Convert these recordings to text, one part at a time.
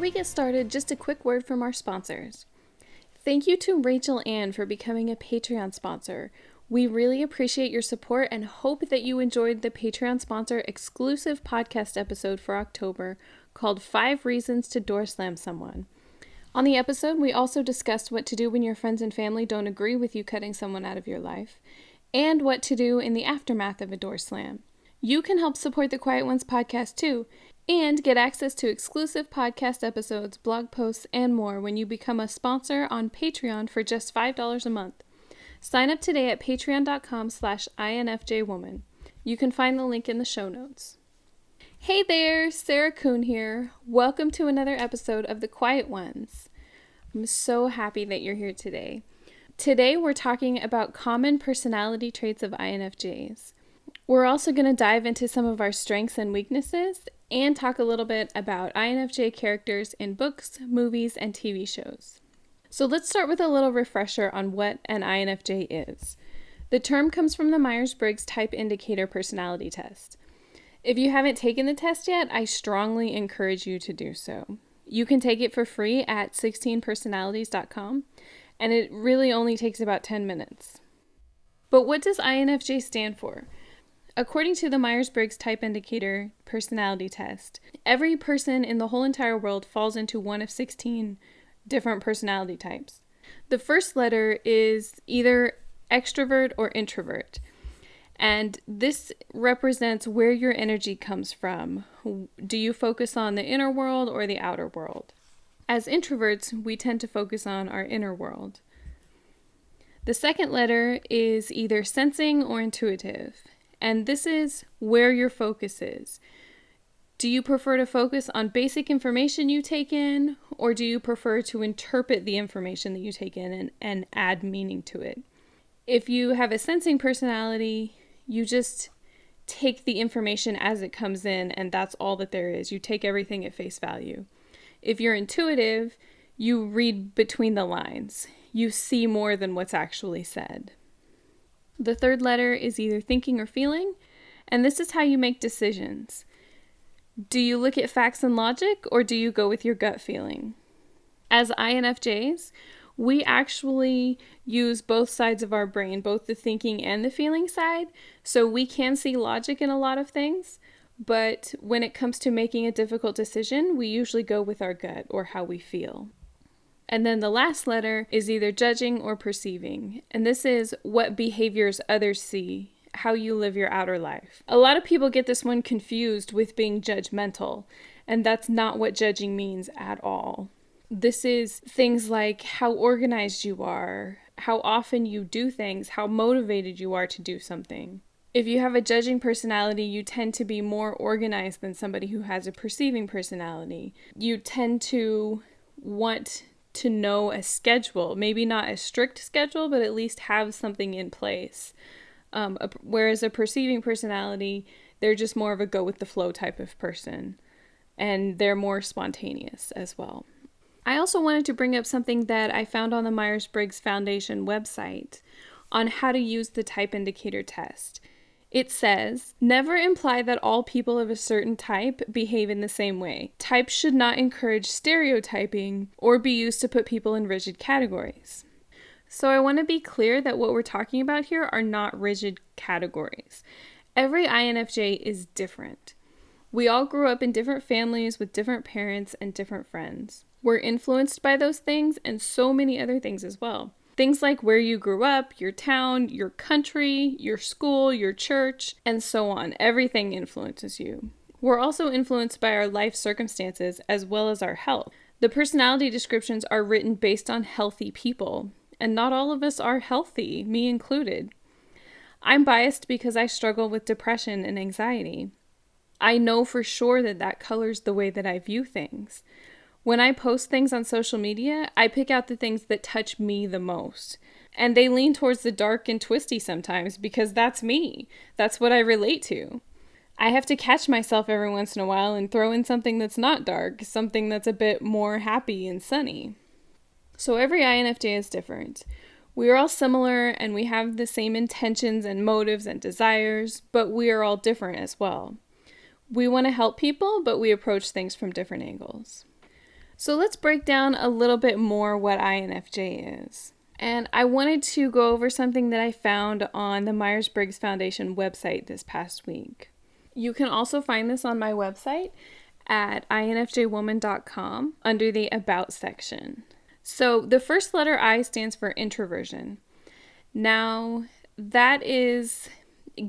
Before we get started, just a quick word from our sponsors. Thank you to Rachel Ann for becoming a Patreon sponsor. We really appreciate your support and hope that you enjoyed the Patreon sponsor exclusive podcast episode for October called 5 Reasons to Door Slam Someone. On the episode, we also discussed what to do when your friends and family don't agree with you cutting someone out of your life, and what to do in the aftermath of a door slam. You can help support the Quiet Ones podcast too, and get access to exclusive podcast episodes, blog posts, and more when you become a sponsor on Patreon for just $5 a month. Sign up today at patreon.com/INFJwoman. You can find the link in the show notes. Hey there, Sarah Kuhn here. Welcome to another episode of The Quiet Ones. I'm so happy that you're here today. Today we're talking about common personality traits of INFJs. We're also going to dive into some of our strengths and weaknesses and talk a little bit about INFJ characters in books, movies, and TV shows. So let's start with a little refresher on what an INFJ is. The term comes from the Myers-Briggs Type Indicator Personality Test. If you haven't taken the test yet, I strongly encourage you to do so. You can take it for free at 16personalities.com, and it really only takes about 10 minutes. But what does INFJ stand for? According to the Myers-Briggs Type Indicator Personality Test, every person in the whole entire world falls into one of 16 different personality types. The first letter is either extrovert or introvert, and this represents where your energy comes from. Do you focus on the inner world or the outer world? As introverts, we tend to focus on our inner world. The second letter is either sensing or intuitive. And this is where your focus is. Do you prefer to focus on basic information you take in, or do you prefer to interpret the information that you take in and add meaning to it? If you have a sensing personality, you just take the information as it comes in, and that's all that there is. You take everything at face value. If you're intuitive, you read between the lines. You see more than what's actually said. The third letter is either thinking or feeling, and this is how you make decisions. Do you look at facts and logic, or do you go with your gut feeling? As INFJs, we actually use both sides of our brain, both the thinking and the feeling side, so we can see logic in a lot of things, but when it comes to making a difficult decision, we usually go with our gut or how we feel. And then the last letter is either judging or perceiving. And this is what behaviors others see, how you live your outer life. A lot of people get this one confused with being judgmental, and that's not what judging means at all. This is things like how organized you are, how often you do things, how motivated you are to do something. If you have a judging personality, you tend to be more organized than somebody who has a perceiving personality. You tend to want to know a schedule, maybe not a strict schedule, but at least have something in place. Whereas a perceiving personality, they're just more of a go with the flow type of person, and they're more spontaneous as well. I also wanted to bring up something that I found on the Myers-Briggs Foundation website on how to use the type indicator test. It says, never imply that all people of a certain type behave in the same way. Types should not encourage stereotyping or be used to put people in rigid categories. So I want to be clear that what we're talking about here are not rigid categories. Every INFJ is different. We all grew up in different families with different parents and different friends. We're influenced by those things and so many other things as well. Things like where you grew up, your town, your country, your school, your church, and so on. Everything influences you. We're also influenced by our life circumstances as well as our health. The personality descriptions are written based on healthy people, and not all of us are healthy, me included. I'm biased because I struggle with depression and anxiety. I know for sure that that colors the way that I view things. When I post things on social media, I pick out the things that touch me the most. And they lean towards the dark and twisty sometimes because that's me. That's what I relate to. I have to catch myself every once in a while and throw in something that's not dark, something that's a bit more happy and sunny. So every INFJ is different. We are all similar and we have the same intentions and motives and desires, but we are all different as well. We want to help people, but we approach things from different angles. So let's break down a little bit more what INFJ is. And I wanted to go over something that I found on the Myers-Briggs Foundation website this past week. You can also find this on my website at infjwoman.com under the About section. So the first letter I stands for introversion. Now, that is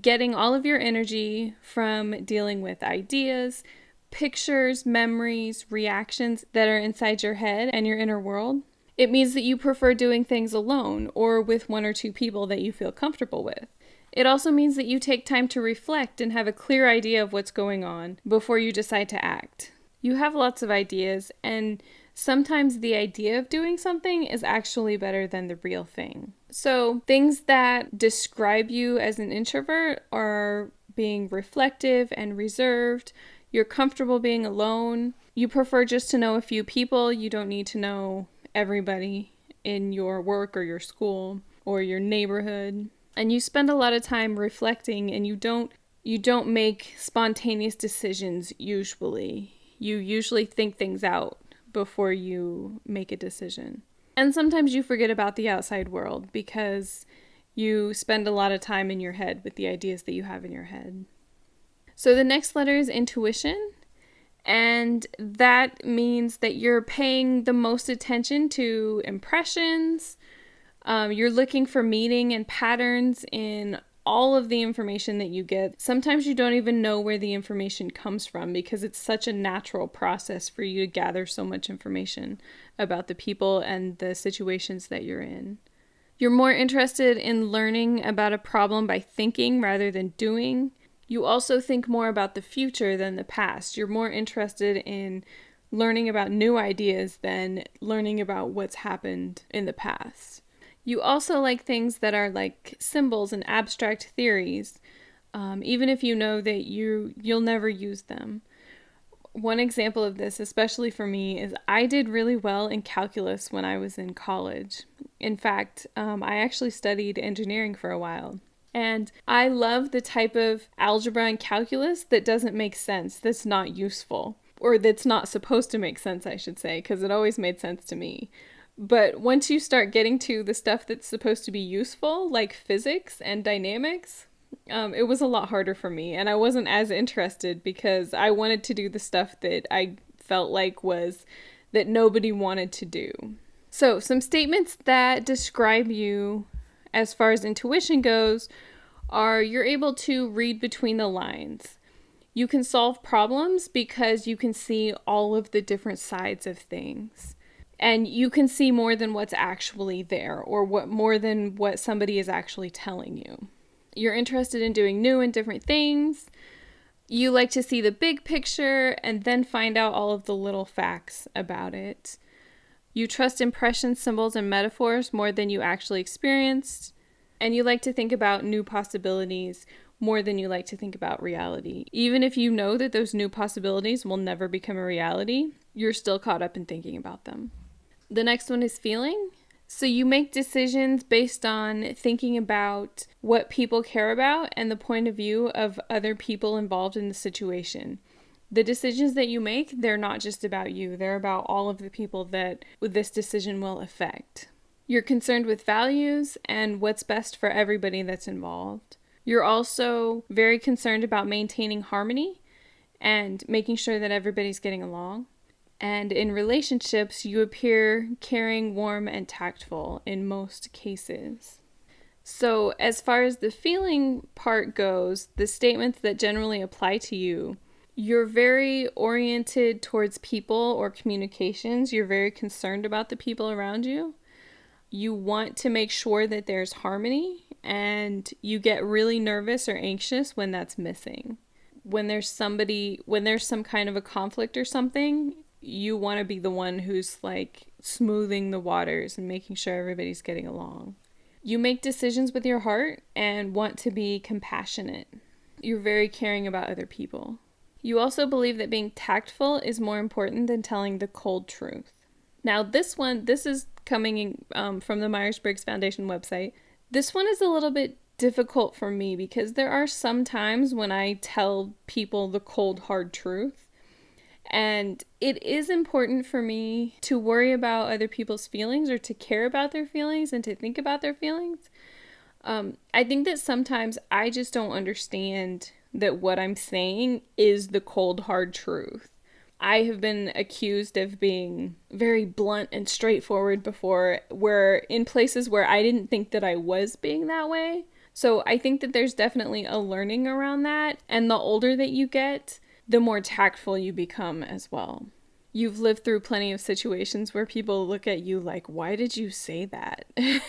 getting all of your energy from dealing with ideas, pictures, memories, reactions that are inside your head and your inner world. It means that you prefer doing things alone or with one or two people that you feel comfortable with. It also means that you take time to reflect and have a clear idea of what's going on before you decide to act. You have lots of ideas, and sometimes the idea of doing something is actually better than the real thing. So things that describe you as an introvert are being reflective and reserved. You're comfortable being alone. You prefer just to know a few people. You don't need to know everybody in your work or your school or your neighborhood. And you spend a lot of time reflecting, and you don't make spontaneous decisions usually. You usually think things out before you make a decision. And sometimes you forget about the outside world because you spend a lot of time in your head with the ideas that you have in your head. So the next letter is intuition, and that means that you're paying the most attention to impressions. You're looking for meaning and patterns in all of the information that you get. Sometimes you don't even know where the information comes from because it's such a natural process for you to gather so much information about the people and the situations that you're in. You're more interested in learning about a problem by thinking rather than doing. You also think more about the future than the past. You're more interested in learning about new ideas than learning about what's happened in the past. You also like things that are like symbols and abstract theories, even if you know that you'll never use them. One example of this, especially for me, is I did really well in calculus when I was in college. In fact, I actually studied engineering for a while. And I love the type of algebra and calculus that doesn't make sense, that's not useful, or that's not supposed to make sense, I should say, because it always made sense to me. But once you start getting to the stuff that's supposed to be useful, like physics and dynamics, it was a lot harder for me. And I wasn't as interested because I wanted to do the stuff that I felt like was that nobody wanted to do. So some statements that describe you as far as intuition goes are you're able to read between the lines. You can solve problems because you can see all of the different sides of things. And you can see more than what's actually there, or more than what somebody is actually telling you. You're interested in doing new and different things. You like to see the big picture and then find out all of the little facts about it. You trust impressions, symbols, and metaphors more than you actually experienced. And you like to think about new possibilities more than you like to think about reality. Even if you know that those new possibilities will never become a reality, you're still caught up in thinking about them. The next one is feeling. So you make decisions based on thinking about what people care about and the point of view of other people involved in the situation. The decisions that you make, they're not just about you. They're about all of the people that this decision will affect. You're concerned with values and what's best for everybody that's involved. You're also very concerned about maintaining harmony and making sure that everybody's getting along. And in relationships, you appear caring, warm, and tactful in most cases. So as far as the feeling part goes, the statements that generally apply to you, you're very oriented towards people or communications. You're very concerned about the people around you. You want to make sure that there's harmony, and you get really nervous or anxious when that's missing. When there's some kind of a conflict or something, you want to be the one who's like smoothing the waters and making sure everybody's getting along. You make decisions with your heart and want to be compassionate. You're very caring about other people. You also believe that being tactful is more important than telling the cold truth. Now this is coming from the Myers-Briggs Foundation website. This one is a little bit difficult for me because there are some times when I tell people the cold, hard truth. And it is important for me to worry about other people's feelings or to care about their feelings and to think about their feelings. I think that sometimes I just don't understand that what I'm saying is the cold, hard truth. I have been accused of being very blunt and straightforward before, where in places where I didn't think that I was being that way. So I think that there's definitely a learning around that. And the older that you get, the more tactful you become as well. You've lived through plenty of situations where people look at you like, why did you say that? And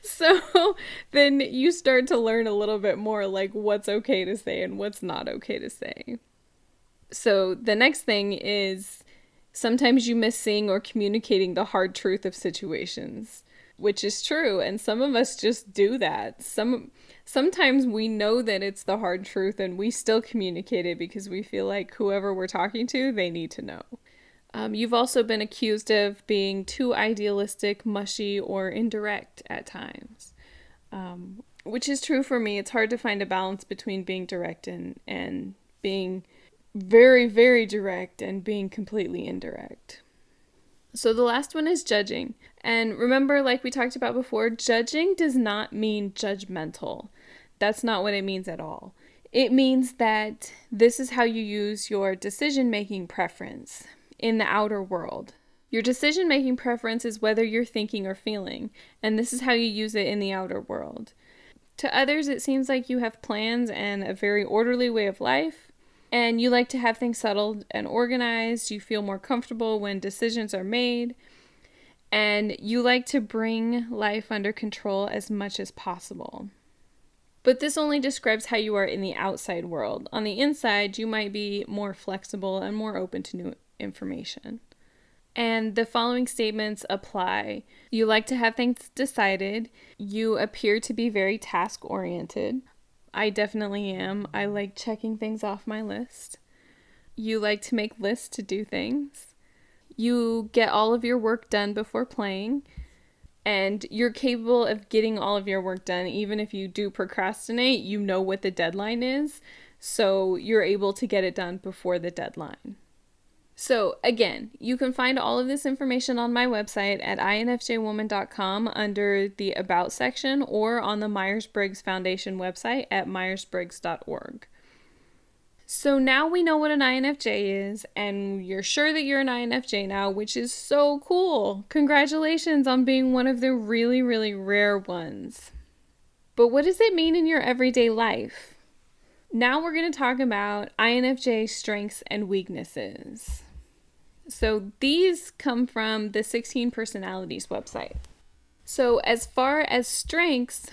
so then you start to learn a little bit more like what's okay to say and what's not okay to say. So the next thing is sometimes you miss seeing or communicating the hard truth of situations, which is true. And some of us just do that. Sometimes we know that it's the hard truth and we still communicate it because we feel like whoever we're talking to, they need to know. You've also been accused of being too idealistic, mushy, or indirect at times, which is true for me. It's hard to find a balance between being direct and being very, very direct and being completely indirect. So the last one is judging. And remember, like we talked about before, judging does not mean judgmental. That's not what it means at all. It means that this is how you use your decision-making preference in the outer world. Your decision-making preference is whether you're thinking or feeling, and this is how you use it in the outer world. To others, it seems like you have plans and a very orderly way of life, and you like to have things settled and organized. You feel more comfortable when decisions are made. And you like to bring life under control as much as possible. But this only describes how you are in the outside world. On the inside, you might be more flexible and more open to new information. And the following statements apply. You like to have things decided. You appear to be very task-oriented. I definitely am. I like checking things off my list. You like to make lists to do things. You get all of your work done before playing. And you're capable of getting all of your work done. Even if you do procrastinate, you know what the deadline is. So you're able to get it done before the deadline. So again, you can find all of this information on my website at infjwoman.com under the About section or on the Myers-Briggs Foundation website at myersbriggs.org. So now we know what an INFJ is, and you're sure that you're an INFJ now, which is so cool. Congratulations on being one of the really, really rare ones. But what does it mean in your everyday life? Now we're going to talk about INFJ strengths and weaknesses. So these come from the 16 Personalities website. So as far as strengths,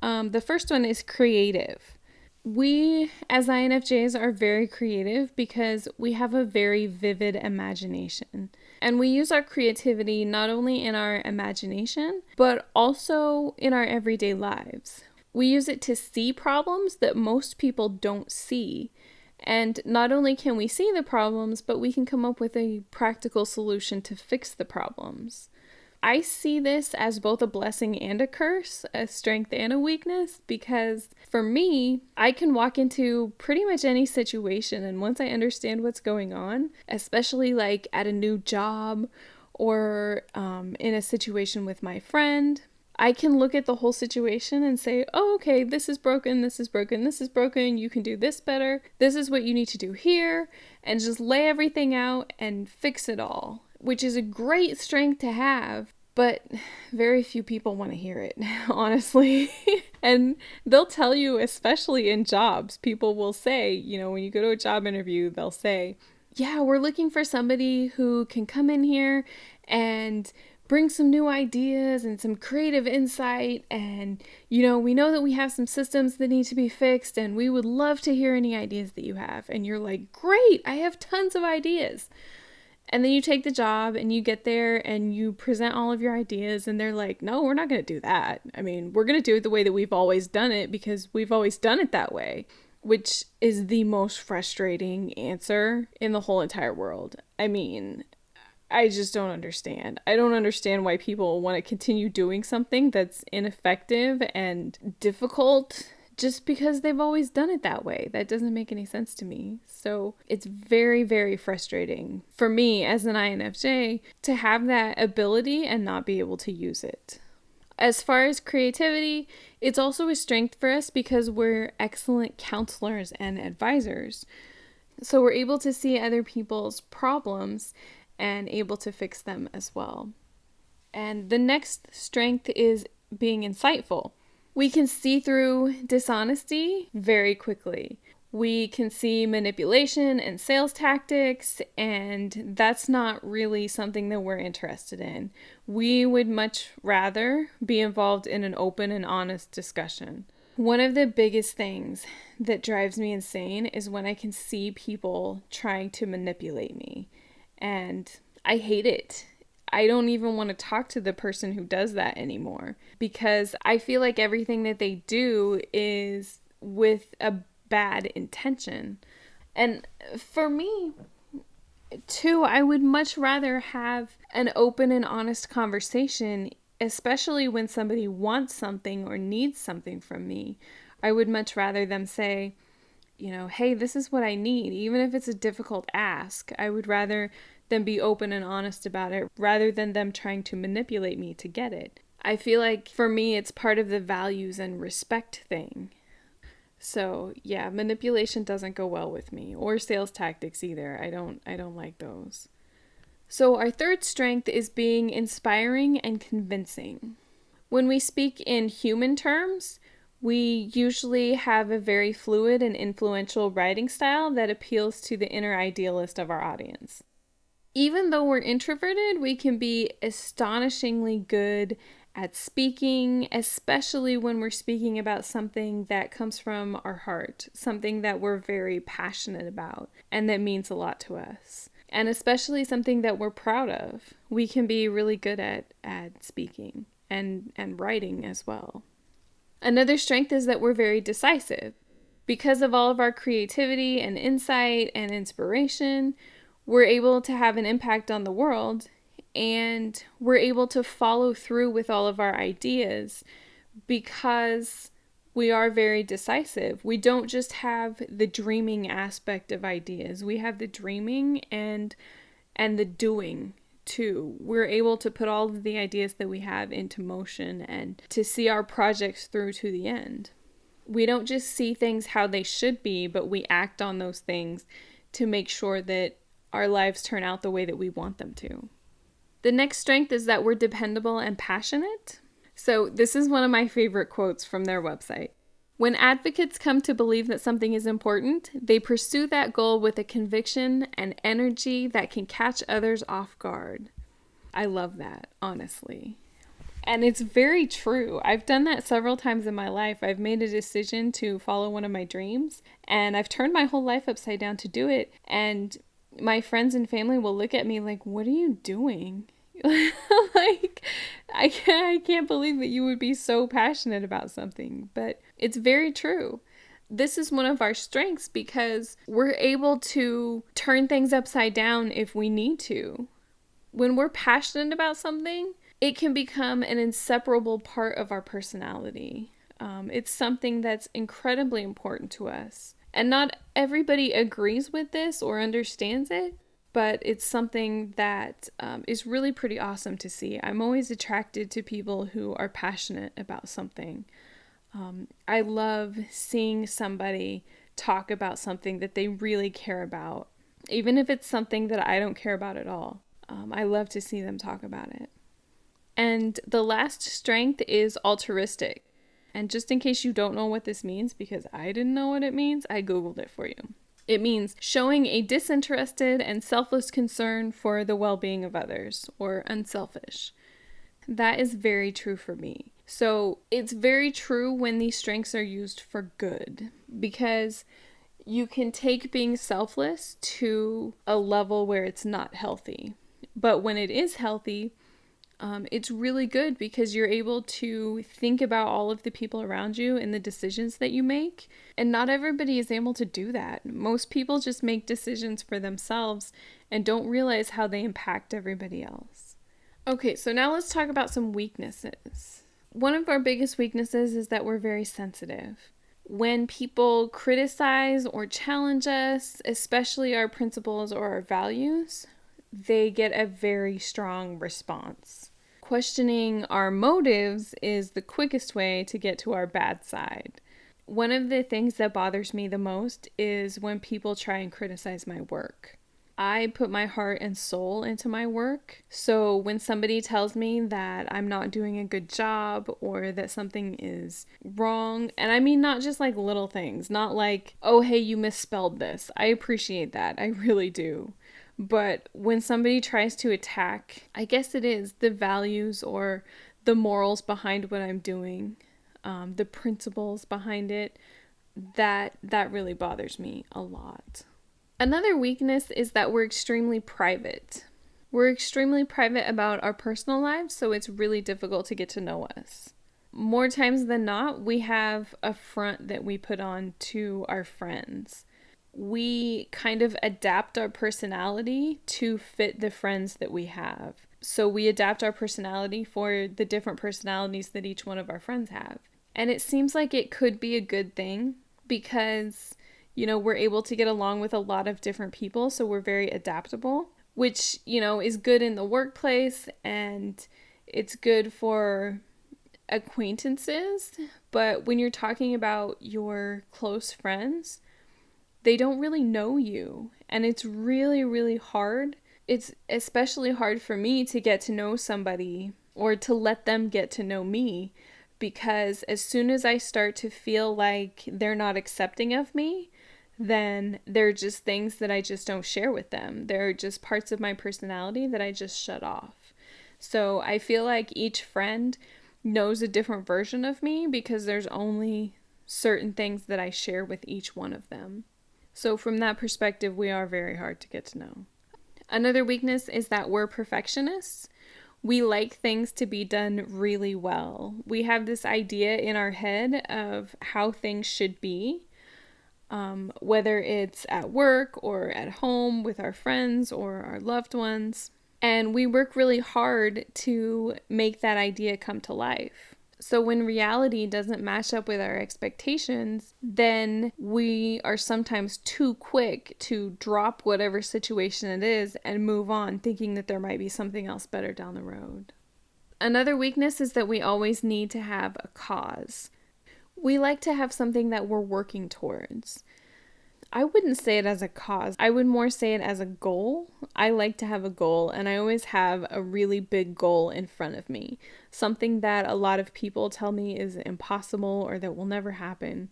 the first one is creative. We as INFJs are very creative because we have a very vivid imagination. And we use our creativity not only in our imagination, but also in our everyday lives. We use it to see problems that most people don't see. And not only can we see the problems, but we can come up with a practical solution to fix the problems. I see this as both a blessing and a curse, a strength and a weakness, because for me, I can walk into pretty much any situation, and once I understand what's going on, especially like at a new job or in a situation with my friend, I can look at the whole situation and say, oh, okay, this is broken, this is broken, this is broken, you can do this better, this is what you need to do here, and just lay everything out and fix it all, which is a great strength to have, but very few people want to hear it, honestly. And they'll tell you, especially in jobs, people will say, when you go to a job interview, they'll say, yeah, we're looking for somebody who can come in here and bring some new ideas and some creative insight, and we know that we have some systems that need to be fixed, and we would love to hear any ideas that you have. And you're like, great, I have tons of ideas. And then you take the job and you get there and you present all of your ideas, and they're like, no, we're not going to do that. I mean, we're going to do it the way that we've always done it because we've always done it that way, which is the most frustrating answer in the whole entire world. I mean, I just don't understand. I don't understand why people want to continue doing something that's ineffective and difficult just because they've always done it that way. That doesn't make any sense to me. So it's very, very frustrating for me as an INFJ to have that ability and not be able to use it. As far as creativity, it's also a strength for us because we're excellent counselors and advisors. So we're able to see other people's problems and able to fix them as well. And the next strength is being insightful. We can see through dishonesty very quickly. We can see manipulation and sales tactics, and that's not really something that we're interested in. We would much rather be involved in an open and honest discussion. One of the biggest things that drives me insane is when I can see people trying to manipulate me, and I hate it. I don't even want to talk to the person who does that anymore because I feel like everything that they do is with a bad intention. And for me, too, I would much rather have an open and honest conversation, especially when somebody wants something or needs something from me. I would much rather them say, hey, this is what I need, even if it's a difficult ask. I would rather them be open and honest about it rather than them trying to manipulate me to get it. I feel like for me, it's part of the values and respect thing. So yeah, manipulation doesn't go well with me, or sales tactics either. I don't like those. So our third strength is being inspiring and convincing. When we speak in human terms, we usually have a very fluid and influential writing style that appeals to the inner idealist of our audience. Even though we're introverted, we can be astonishingly good at speaking, especially when we're speaking about something that comes from our heart, something that we're very passionate about and that means a lot to us. And especially something that we're proud of. We can be really good at speaking and writing as well. Another strength is that we're very decisive. Because of all of our creativity and insight and inspiration, we're able to have an impact on the world, and we're able to follow through with all of our ideas because we are very decisive. We don't just have the dreaming aspect of ideas. We have the dreaming and the doing too. We're able to put all of the ideas that we have into motion and to see our projects through to the end. We don't just see things how they should be, but we act on those things to make sure that our lives turn out the way that we want them to. The next strength is that we're dependable and passionate. So this is one of my favorite quotes from their website. When advocates come to believe that something is important, they pursue that goal with a conviction and energy that can catch others off guard. I love that, honestly. And it's very true. I've done that several times in my life. I've made a decision to follow one of my dreams, and I've turned my whole life upside down to do it. And my friends and family will look at me like, what are you doing? Like, I can't believe that you would be so passionate about something, but it's very true. This is one of our strengths because we're able to turn things upside down if we need to. When we're passionate about something, it can become an inseparable part of our personality. It's something that's incredibly important to us. And not everybody agrees with this or understands it, but it's something that is really pretty awesome to see. I'm always attracted to people who are passionate about something. I love seeing somebody talk about something that they really care about, even if it's something that I don't care about at all. I love to see them talk about it. And the last strength is altruistic. And just in case you don't know what this means, because I didn't know what it means, I Googled it for you. It means showing a disinterested and selfless concern for the well-being of others, or unselfish. That is very true for me. So it's very true when these strengths are used for good, because you can take being selfless to a level where it's not healthy. But when it is healthy, it's really good because you're able to think about all of the people around you and the decisions that you make. And not everybody is able to do that. Most people just make decisions for themselves and don't realize how they impact everybody else. Okay, so now let's talk about some weaknesses. One of our biggest weaknesses is that we're very sensitive. When people criticize or challenge us, especially our principles or our values, they get a very strong response. Questioning our motives is the quickest way to get to our bad side. One of the things that bothers me the most is when people try and criticize my work. I put my heart and soul into my work. So when somebody tells me that I'm not doing a good job or that something is wrong, and I mean not just like little things, not like, oh, hey, you misspelled this. I appreciate that. I really do. But when somebody tries to attack, I guess it is the values or the morals behind what I'm doing, the principles behind it, that really bothers me a lot. Another weakness is that we're extremely private. We're extremely private about our personal lives, so it's really difficult to get to know us. More times than not, we have a front that we put on to our friends. We kind of adapt our personality to fit the friends that we have. So we adapt our personality for the different personalities that each one of our friends have. And it seems like it could be a good thing because we're able to get along with a lot of different people, so we're very adaptable, which, is good in the workplace and it's good for acquaintances. But when you're talking about your close friends, they don't really know you, and it's really, really hard. It's especially hard for me to get to know somebody or to let them get to know me, because as soon as I start to feel like they're not accepting of me, then there are just things that I just don't share with them. There are just parts of my personality that I just shut off. So I feel like each friend knows a different version of me because there's only certain things that I share with each one of them. So from that perspective, we are very hard to get to know. Another weakness is that we're perfectionists. We like things to be done really well. We have this idea in our head of how things should be. Whether it's at work or at home with our friends or our loved ones. And we work really hard to make that idea come to life. So when reality doesn't match up with our expectations, then we are sometimes too quick to drop whatever situation it is and move on, thinking that there might be something else better down the road. Another weakness is that we always need to have a cause. We like to have something that we're working towards. I wouldn't say it as a cause. I would more say it as a goal. I like to have a goal, and I always have a really big goal in front of me. Something that a lot of people tell me is impossible or that will never happen,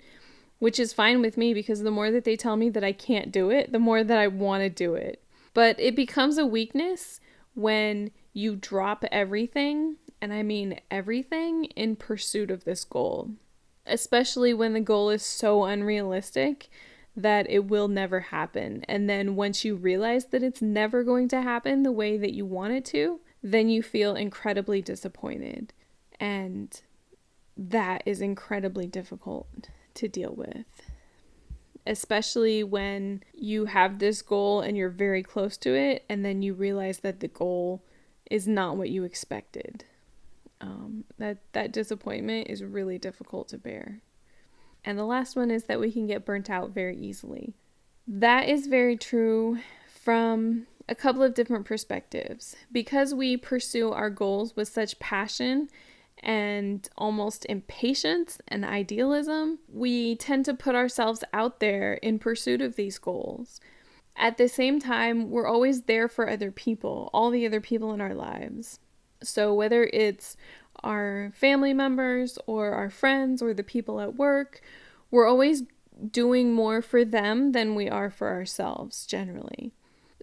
which is fine with me because the more that they tell me that I can't do it, the more that I want to do it. But it becomes a weakness when you drop everything, and I mean everything, in pursuit of this goal. Especially when the goal is so unrealistic that it will never happen. And then once you realize that it's never going to happen the way that you want it to, then you feel incredibly disappointed. And that is incredibly difficult to deal with. Especially when you have this goal and you're very close to it, and then you realize that the goal is not what you expected. That disappointment is really difficult to bear. And the last one is that we can get burnt out very easily. That is very true from a couple of different perspectives. Because we pursue our goals with such passion and almost impatience and idealism, we tend to put ourselves out there in pursuit of these goals. At the same time, we're always there for other people, all the other people in our lives. So whether it's our family members or our friends or the people at work, we're always doing more for them than we are for ourselves, generally.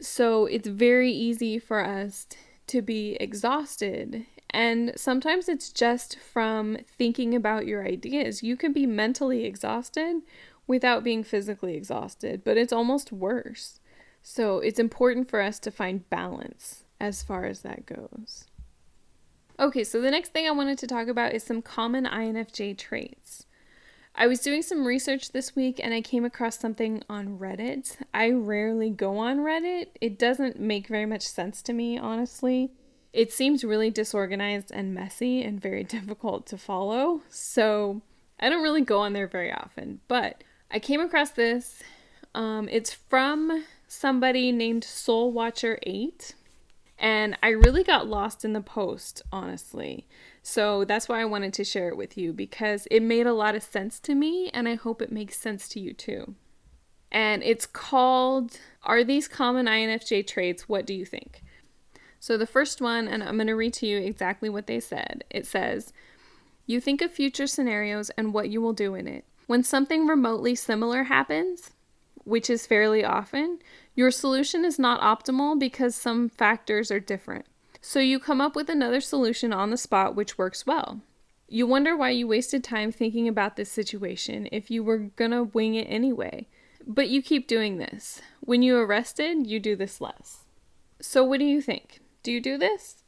So it's very easy for us to be exhausted. And sometimes it's just from thinking about your ideas. You can be mentally exhausted without being physically exhausted, but it's almost worse. So it's important for us to find balance as far as that goes. Okay, so the next thing I wanted to talk about is some common INFJ traits. I was doing some research this week and I came across something on Reddit. I rarely go on Reddit. It doesn't make very much sense to me, honestly. It seems really disorganized and messy and very difficult to follow. So I don't really go on there very often, but I came across this. It's from somebody named Soul Watcher 8. And I really got lost in the post, honestly. So that's why I wanted to share it with you, because it made a lot of sense to me, and I hope it makes sense to you too. And it's called, Are These Common INFJ Traits? What do you think? So the first one, and I'm going to read to you exactly what they said. It says, you think of future scenarios and what you will do in it. When something remotely similar happens, which is fairly often, your solution is not optimal because some factors are different. So you come up with another solution on the spot which works well. You wonder why you wasted time thinking about this situation if you were gonna wing it anyway. But you keep doing this. When you are rested, you do this less. So what do you think? Do you do this?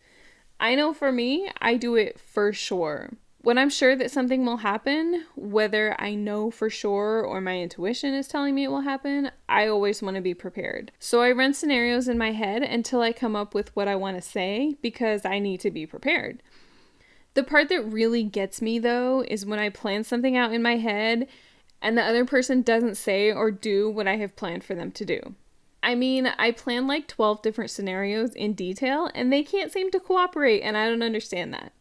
I know for me, I do it for sure. When I'm sure that something will happen, whether I know for sure or my intuition is telling me it will happen, I always want to be prepared. So I run scenarios in my head until I come up with what I want to say because I need to be prepared. The part that really gets me though is when I plan something out in my head and the other person doesn't say or do what I have planned for them to do. I mean, I plan like 12 different scenarios in detail and they can't seem to cooperate, and I don't understand that.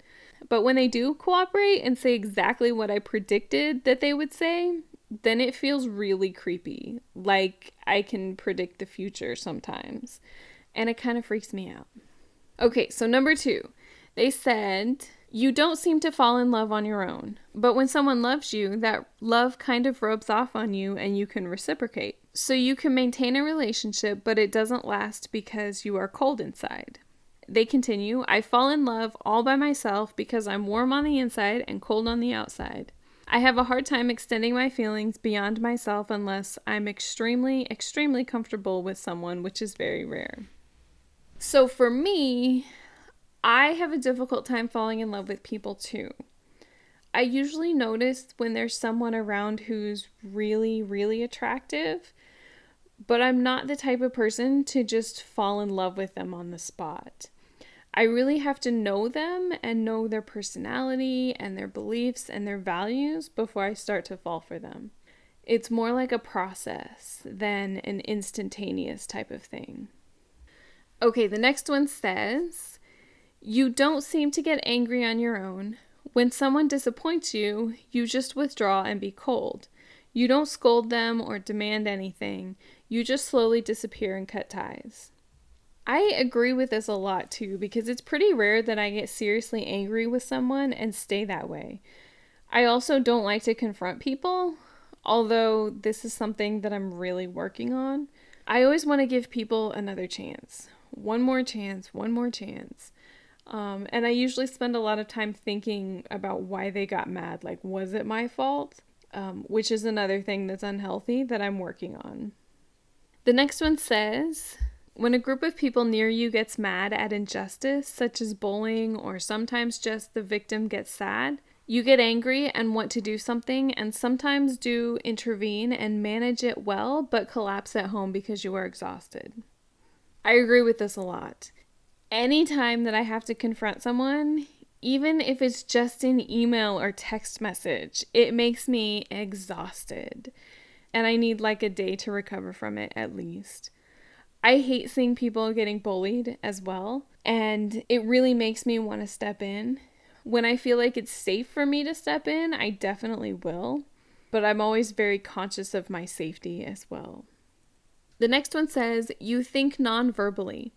But when they do cooperate and say exactly what I predicted that they would say, then it feels really creepy. Like I can predict the future sometimes. And it kind of freaks me out. Okay, so number 2. They said, you don't seem to fall in love on your own. But when someone loves you, that love kind of rubs off on you and you can reciprocate. So you can maintain a relationship, but it doesn't last because you are cold inside. They continue, I fall in love all by myself because I'm warm on the inside and cold on the outside. I have a hard time extending my feelings beyond myself unless I'm extremely, extremely comfortable with someone, which is very rare. So for me, I have a difficult time falling in love with people too. I usually notice when there's someone around who's really, really attractive, but I'm not the type of person to just fall in love with them on the spot. I really have to know them and know their personality and their beliefs and their values before I start to fall for them. It's more like a process than an instantaneous type of thing. Okay, the next one says, you don't seem to get angry on your own. When someone disappoints you, you just withdraw and be cold. You don't scold them or demand anything. You just slowly disappear and cut ties. I agree with this a lot too, because it's pretty rare that I get seriously angry with someone and stay that way. I also don't like to confront people, although this is something that I'm really working on. I always want to give people another chance. One more chance, one more chance. And I usually spend a lot of time thinking about why they got mad. Like, was it my fault? Which is another thing that's unhealthy that I'm working on. The next one says, when a group of people near you gets mad at injustice, such as bullying, or sometimes just the victim gets sad, you get angry and want to do something, and sometimes do intervene and manage it well, but collapse at home because you are exhausted. I agree with this a lot. Anytime that I have to confront someone, even if it's just an email or text message, it makes me exhausted. And I need like a day to recover from it at least. I hate seeing people getting bullied as well, and it really makes me want to step in. When I feel like it's safe for me to step in, I definitely will, but I'm always very conscious of my safety as well. The next one says, you think non-verbally.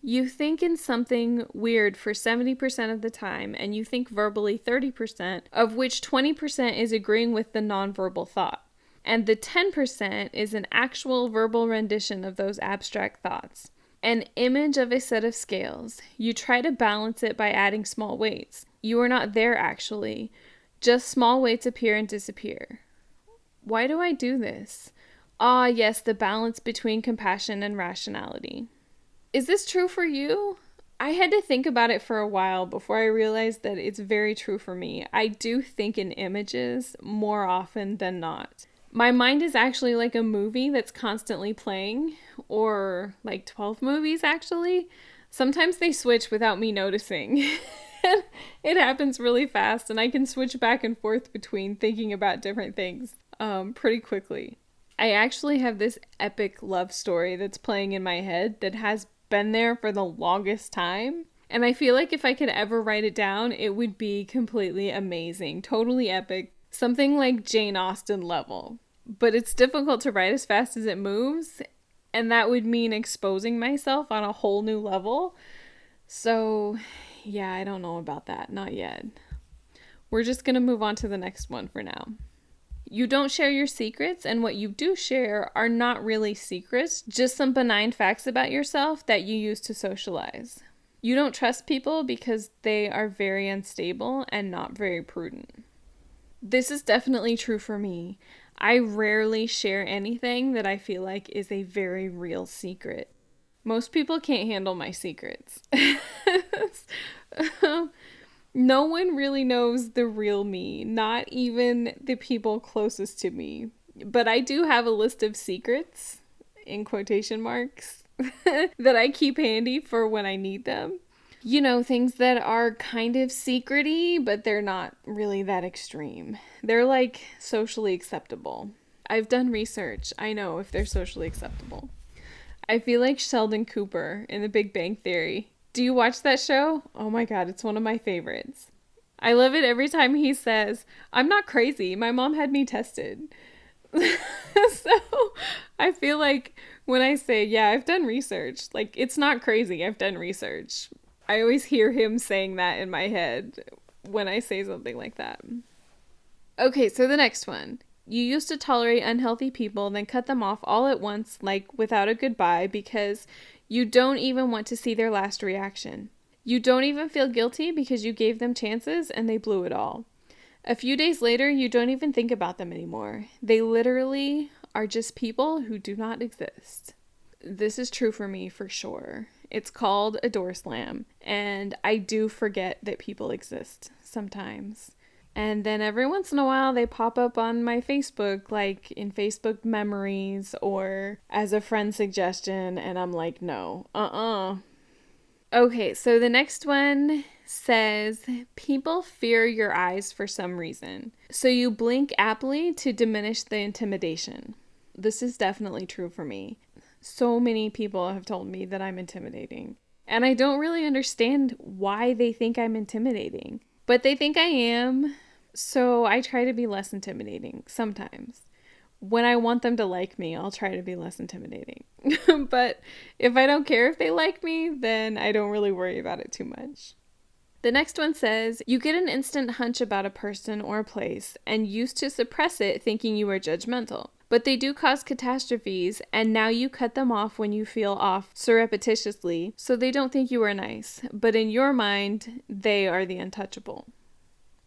You think in something weird for 70% of the time, and you think verbally 30%, of which 20% is agreeing with the nonverbal thought. And the 10% is an actual verbal rendition of those abstract thoughts. An image of a set of scales. You try to balance it by adding small weights. You are not there actually. Just small weights appear and disappear. Why do I do this? Ah, yes, the balance between compassion and rationality. Is this true for you? I had to think about it for a while before I realized that it's very true for me. I do think in images more often than not. My mind is actually like a movie that's constantly playing, or like 12 movies actually. Sometimes they switch without me noticing. It happens really fast, and I can switch back and forth between thinking about different things pretty quickly. I actually have this epic love story that's playing in my head that has been there for the longest time. And I feel like if I could ever write it down, it would be completely amazing, totally epic, something like Jane Austen level. But it's difficult to write as fast as it moves, and that would mean exposing myself on a whole new level. So, yeah, I don't know about that. Not yet. We're just going to move on to the next one for now. You don't share your secrets, and what you do share are not really secrets, just some benign facts about yourself that you use to socialize. You don't trust people because they are very unstable and not very prudent. This is definitely true for me. I rarely share anything that I feel like is a very real secret. Most people can't handle my secrets. No one really knows the real me, not even the people closest to me. But I do have a list of secrets, in quotation marks, that I keep handy for when I need them. You know, things that are kind of secret-y, but they're not really that extreme. They're like socially acceptable. I've done research. I know if they're socially acceptable. I feel like Sheldon Cooper in The Big Bang Theory. Do you watch that show? Oh my God, it's one of my favorites. I love it every time he says, "I'm not crazy. My mom had me tested." So I feel like when I say, yeah, I've done research, like it's not crazy. I've done research. I always hear him saying that in my head when I say something like that. Okay, so the next one. You used to tolerate unhealthy people, then cut them off all at once, like without a goodbye, because you don't even want to see their last reaction. You don't even feel guilty because you gave them chances and they blew it all. A few days later, you don't even think about them anymore. They literally are just people who do not exist. This is true for me for sure. It's called a door slam, and I do forget that people exist sometimes. And then every once in a while they pop up on my Facebook, like in Facebook memories or as a friend suggestion, and I'm like, no, Okay, so the next one says, people fear your eyes for some reason. So you blink aptly to diminish the intimidation. This is definitely true for me. So many people have told me that I'm intimidating. And I don't really understand why they think I'm intimidating. But they think I am. So I try to be less intimidating sometimes. When I want them to like me, I'll try to be less intimidating. But if I don't care if they like me, then I don't really worry about it too much. The next one says, you get an instant hunch about a person or a place and used to suppress it thinking you were judgmental. But they do cause catastrophes, and now you cut them off when you feel off surreptitiously, so they don't think you are nice. But in your mind, they are the untouchable.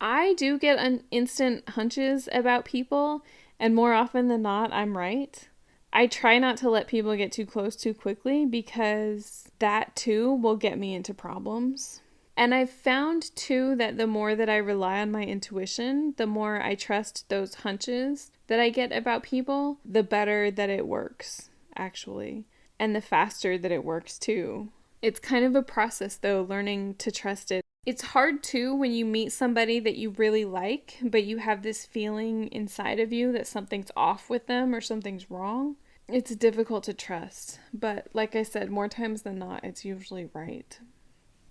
I do get instant hunches about people, and more often than not, I'm right. I try not to let people get too close too quickly because that too will get me into problems. And I've found too that the more that I rely on my intuition, the more I trust those hunches that I get about people, the better that it works, actually. And the faster that it works too. It's kind of a process though, learning to trust it. It's hard too when you meet somebody that you really like, but you have this feeling inside of you that something's off with them or something's wrong. It's difficult to trust, but like I said, more times than not, it's usually right.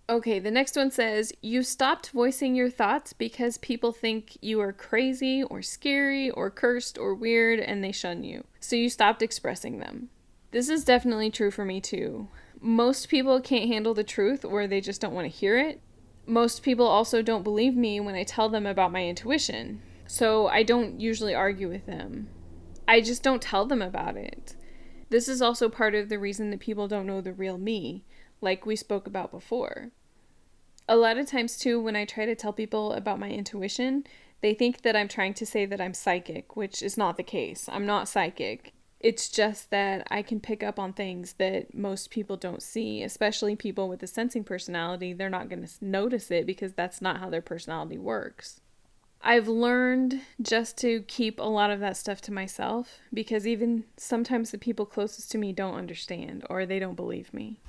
Okay, the next one says, you stopped voicing your thoughts because people think you are crazy or scary or cursed or weird and they shun you. So you stopped expressing them. This is definitely true for me too. Most people can't handle the truth or they just don't want to hear it. Most people also don't believe me when I tell them about my intuition, so I don't usually argue with them. I just don't tell them about it. This is also part of the reason that people don't know the real me, like we spoke about before. A lot of times too, when I try to tell people about my intuition, they think that I'm trying to say that I'm psychic, which is not the case. I'm not psychic. It's just that I can pick up on things that most people don't see, especially people with a sensing personality. They're not going to notice it because that's not how their personality works. I've learned just to keep a lot of that stuff to myself because even sometimes the people closest to me don't understand or they don't believe me.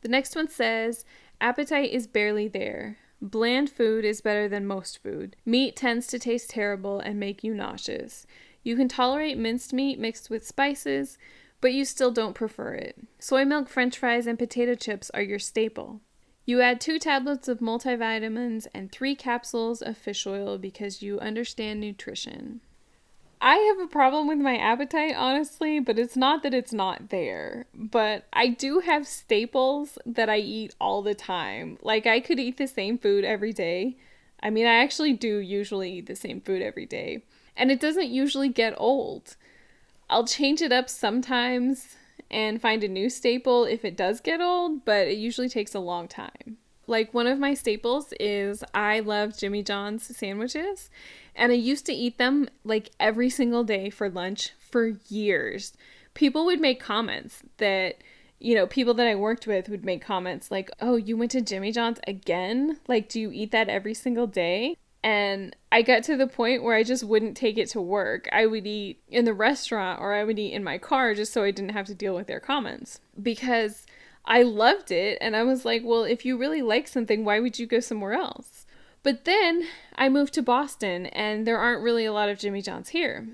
The next one says, appetite is barely there. Bland food is better than most food. Meat tends to taste terrible and make you nauseous. You can tolerate minced meat mixed with spices, but you still don't prefer it. Soy milk, french fries, and potato chips are your staple. You add 2 tablets of multivitamins and 3 capsules of fish oil because you understand nutrition. I have a problem with my appetite, honestly, but it's not that it's not there. But I do have staples that I eat all the time. Like, I could eat the same food every day. I mean, I actually do usually eat the same food every day. And it doesn't usually get old. I'll change it up sometimes and find a new staple if it does get old, but it usually takes a long time. Like, one of my staples is I love Jimmy John's sandwiches, and I used to eat them like every single day for lunch for years. People would make comments that, people that I worked with would make comments like, "Oh, you went to Jimmy John's again? Like, do you eat that every single day?" And I got to the point where I just wouldn't take it to work. I would eat in the restaurant or I would eat in my car just so I didn't have to deal with their comments. Because I loved it and I was like, well, if you really like something, why would you go somewhere else? But then I moved to Boston and there aren't really a lot of Jimmy John's here.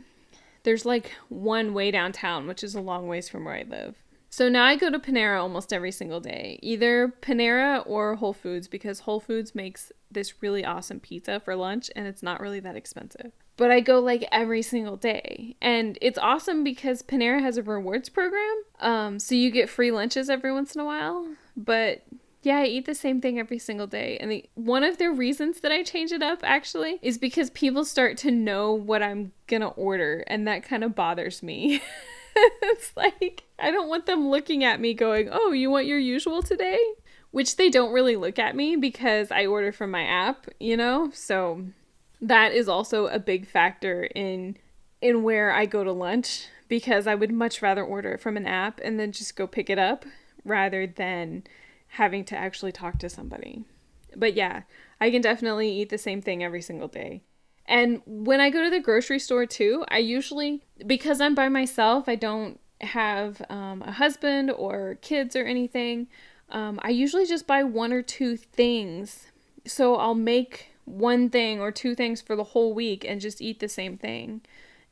There's like one way downtown, which is a long ways from where I live. So now I go to Panera almost every single day, either Panera or Whole Foods, because Whole Foods makes this really awesome pizza for lunch and it's not really that expensive. But I go like every single day. And it's awesome because Panera has a rewards program. So you get free lunches every once in a while. But yeah, I eat the same thing every single day. And one of the reasons that I change it up actually is because people start to know what I'm gonna order. And that kind of bothers me. It's like, I don't want them looking at me going, "Oh, you want your usual today?" Which they don't really look at me because I order from my app, So that is also a big factor in where I go to lunch, because I would much rather order it from an app and then just go pick it up rather than having to actually talk to somebody. But yeah, I can definitely eat the same thing every single day. And when I go to the grocery store too, I usually, because I'm by myself, I don't have a husband or kids or anything. I usually just buy 1 or 2 things. So I'll make 1 thing or 2 things for the whole week and just eat the same thing.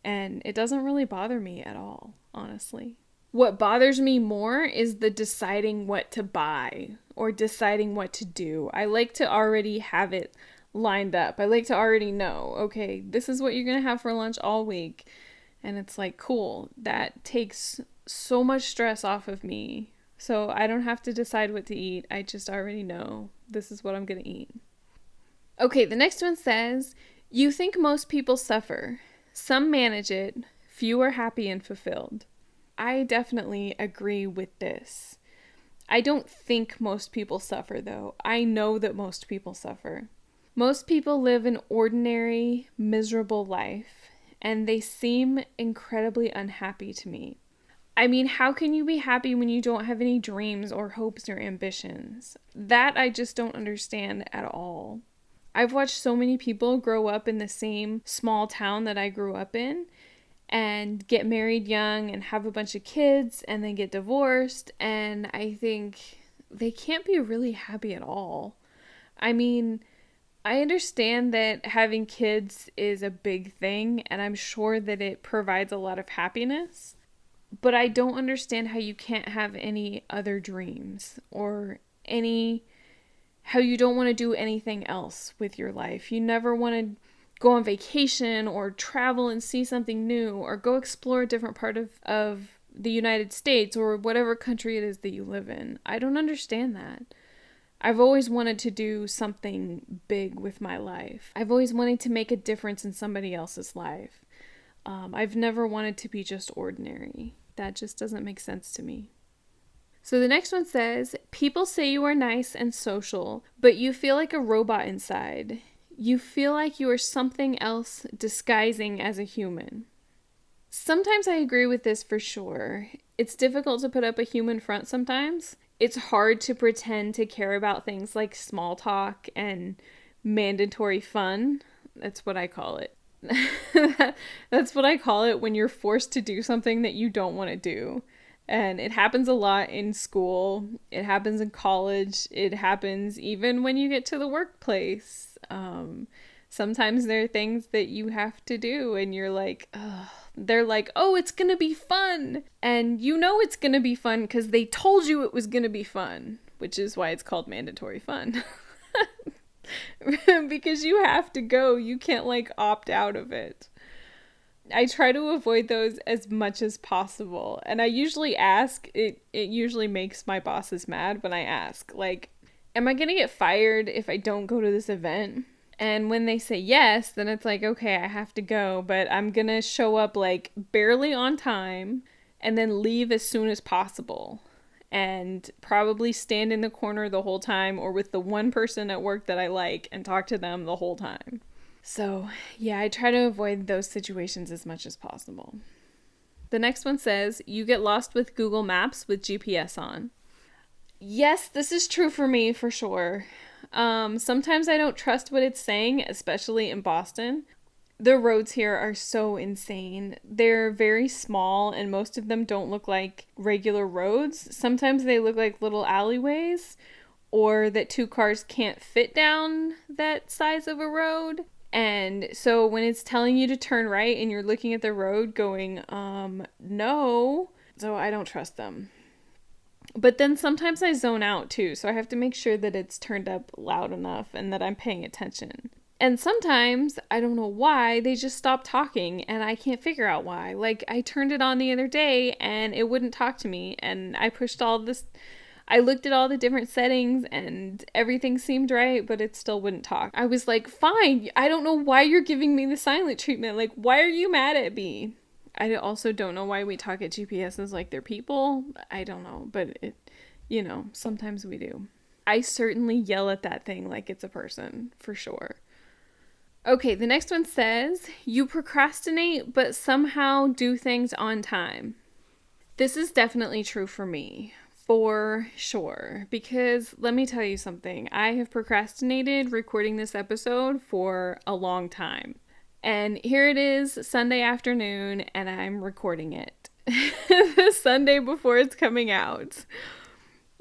And it doesn't really bother me at all, honestly. What bothers me more is the deciding what to buy or deciding what to do. I like to already have it lined up. I like to already know, okay, this is what you're going to have for lunch all week. And it's like, cool, that takes so much stress off of me. So I don't have to decide what to eat. I just already know this is what I'm going to eat. Okay, the next one says, you think most people suffer. Some manage it. Few are happy and fulfilled. I definitely agree with this. I don't think most people suffer, though. I know that most people suffer. Most people live an ordinary, miserable life, and they seem incredibly unhappy to me. I mean, how can you be happy when you don't have any dreams or hopes or ambitions? That I just don't understand at all. I've watched so many people grow up in the same small town that I grew up in and get married young and have a bunch of kids and then get divorced, and I think they can't be really happy at all. I mean, I understand that having kids is a big thing, and I'm sure that it provides a lot of happiness, but I don't understand how you can't have any other dreams or how you don't want to do anything else with your life. You never want to go on vacation or travel and see something new or go explore a different part of the United States or whatever country it is that you live in. I don't understand that. I've always wanted to do something big with my life. I've always wanted to make a difference in somebody else's life. I've never wanted to be just ordinary. That just doesn't make sense to me. So the next one says, people say you are nice and social, but you feel like a robot inside. You feel like you are something else disguising as a human. Sometimes I agree with this for sure. It's difficult to put up a human front sometimes. It's hard to pretend to care about things like small talk and mandatory fun. That's what I call it. That's what I call it when you're forced to do something that you don't want to do. And it happens a lot in school. It happens in college. It happens even when you get to the workplace. Sometimes there are things that you have to do and you're like, ugh. They're like, oh, it's going to be fun. And you know it's going to be fun because they told you it was going to be fun, which is why it's called mandatory fun. Because you have to go. You can't like opt out of it. I try to avoid those as much as possible. And I usually ask, it usually makes my bosses mad when I ask, like, am I going to get fired if I don't go to this event? And when they say yes, then it's like, okay, I have to go, but I'm going to show up like barely on time and then leave as soon as possible and probably stand in the corner the whole time or with the one person at work that I like and talk to them the whole time. So yeah, I try to avoid those situations as much as possible. The next one says, you get lost with Google Maps with GPS on. Yes, this is true for me for sure. Sometimes I don't trust what it's saying, especially in Boston. The roads here are so insane. They're very small and most of them don't look like regular roads. Sometimes they look like little alleyways or that two cars can't fit down that size of a road. And so when it's telling you to turn right and you're looking at the road going, no, so I don't trust them. But then sometimes I zone out too, so I have to make sure that it's turned up loud enough and that I'm paying attention. And sometimes, I don't know why, they just stop talking and I can't figure out why. Like, I turned it on the other day and it wouldn't talk to me and I looked at all the different settings and everything seemed right, but it still wouldn't talk. I was like, fine, I don't know why you're giving me the silent treatment. Like, why are you mad at me? I also don't know why we talk at GPSs like they're people. I don't know, but sometimes we do. I certainly yell at that thing like it's a person, for sure. Okay, the next one says, you procrastinate but somehow do things on time. This is definitely true for me, for sure, because let me tell you something. I have procrastinated recording this episode for a long time. And here it is, Sunday afternoon, and I'm recording it the Sunday before it's coming out.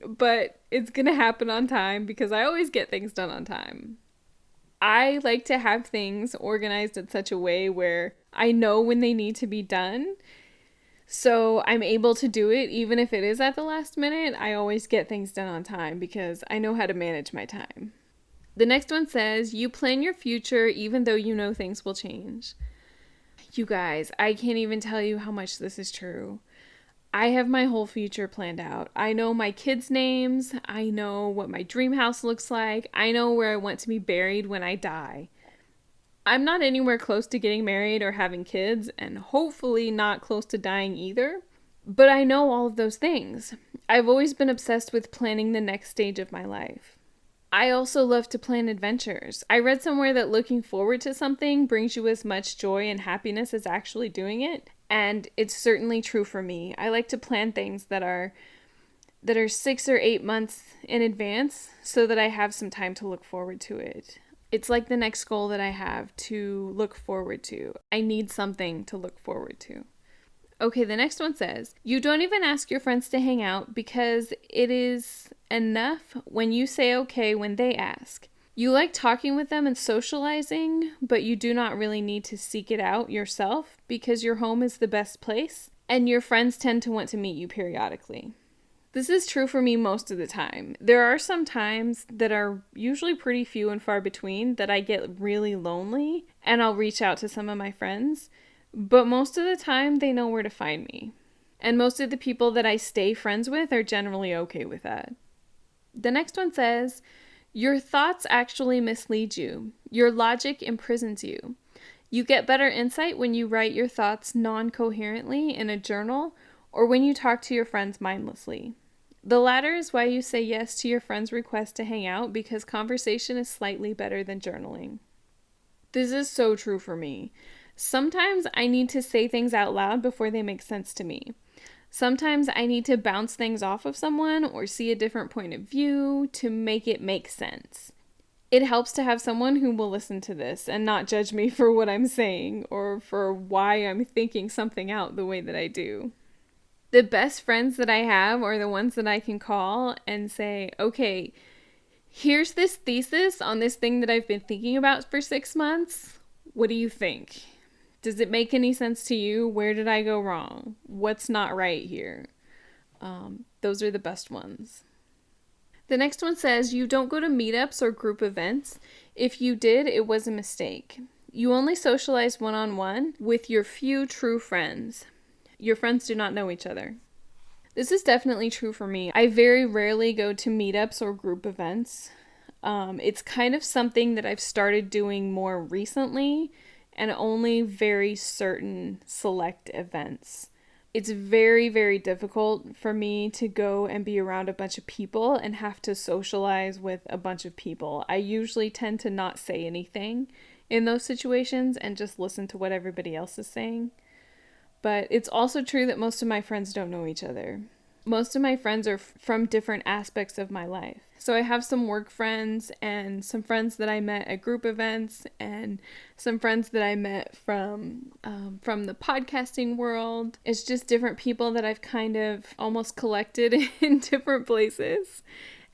But it's going to happen on time because I always get things done on time. I like to have things organized in such a way where I know when they need to be done. So I'm able to do it even if it is at the last minute. I always get things done on time because I know how to manage my time. The next one says, you plan your future even though you know things will change. You guys, I can't even tell you how much this is true. I have my whole future planned out. I know my kids' names. I know what my dream house looks like. I know where I want to be buried when I die. I'm not anywhere close to getting married or having kids, and hopefully not close to dying either. But I know all of those things. I've always been obsessed with planning the next stage of my life. I also love to plan adventures. I read somewhere that looking forward to something brings you as much joy and happiness as actually doing it. And it's certainly true for me. I like to plan things that are 6 or 8 months in advance so that I have some time to look forward to it. It's like the next goal that I have to look forward to. I need something to look forward to. Okay, the next one says, you don't even ask your friends to hang out because it is enough when you say okay when they ask. You like talking with them and socializing, but you do not really need to seek it out yourself because your home is the best place and your friends tend to want to meet you periodically. This is true for me most of the time. There are some times that are usually pretty few and far between that I get really lonely and I'll reach out to some of my friends. But most of the time, they know where to find me. And most of the people that I stay friends with are generally okay with that. The next one says, your thoughts actually mislead you. Your logic imprisons you. You get better insight when you write your thoughts non-coherently in a journal or when you talk to your friends mindlessly. The latter is why you say yes to your friend's request to hang out because conversation is slightly better than journaling. This is so true for me. Sometimes I need to say things out loud before they make sense to me. Sometimes I need to bounce things off of someone or see a different point of view to make it make sense. It helps to have someone who will listen to this and not judge me for what I'm saying or for why I'm thinking something out the way that I do. The best friends that I have are the ones that I can call and say, okay, here's this thesis on this thing that I've been thinking about for 6 months. What do you think? Does it make any sense to you? Where did I go wrong? What's not right here? Those are the best ones. The next one says, you don't go to meetups or group events. If you did, it was a mistake. You only socialize one-on-one with your few true friends. Your friends do not know each other. This is definitely true for me. I very rarely go to meetups or group events. It's kind of something that I've started doing more recently, and only very certain select events. It's very, very difficult for me to go and be around a bunch of people and have to socialize with a bunch of people. I usually tend to not say anything in those situations and just listen to what everybody else is saying. But it's also true that most of my friends don't know each other. Most of my friends are from different aspects of my life. So I have some work friends and some friends that I met at group events and some friends that I met from the podcasting world. It's just different people that I've kind of almost collected in different places.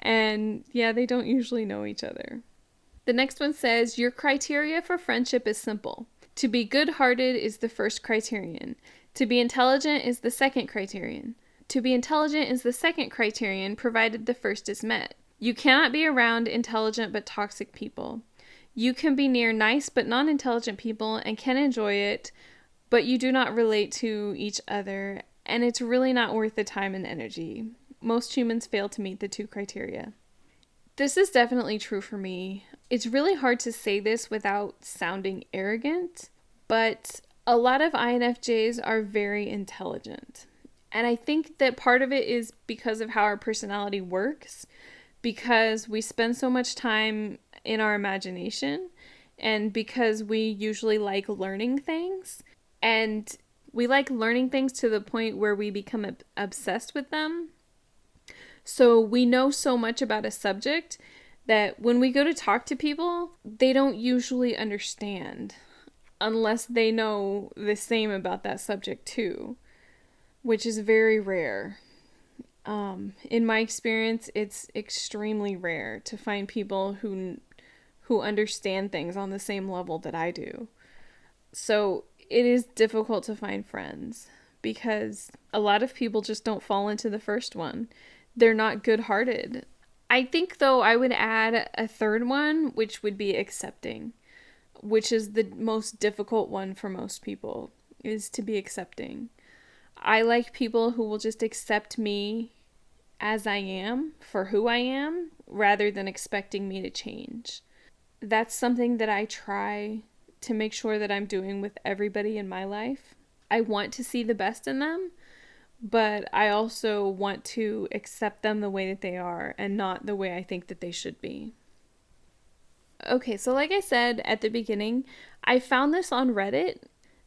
And yeah, they don't usually know each other. The next one says, your criteria for friendship is simple. To be good-hearted is the first criterion. To be intelligent is the second criterion. To be intelligent is the second criterion, provided the first is met. You cannot be around intelligent but toxic people. You can be near nice but non-intelligent people and can enjoy it, but you do not relate to each other, and it's really not worth the time and energy. Most humans fail to meet the two criteria. This is definitely true for me. It's really hard to say this without sounding arrogant, but a lot of INFJs are very intelligent. And I think that part of it is because of how our personality works, because we spend so much time in our imagination, and because we usually like learning things. And we like learning things to the point where we become obsessed with them. So we know so much about a subject that when we go to talk to people, they don't usually understand unless they know the same about that subject too, which is very rare. In my experience, it's extremely rare to find people who understand things on the same level that I do. So it is difficult to find friends because a lot of people just don't fall into the first one. They're not good-hearted. I think, though, I would add a third one, which would be accepting, which is the most difficult one for most people, is to be accepting. I like people who will just accept me as I am, for who I am, rather than expecting me to change. That's something that I try to make sure that I'm doing with everybody in my life. I want to see the best in them, but I also want to accept them the way that they are and not the way I think that they should be. Okay, so like I said at the beginning, I found this on Reddit,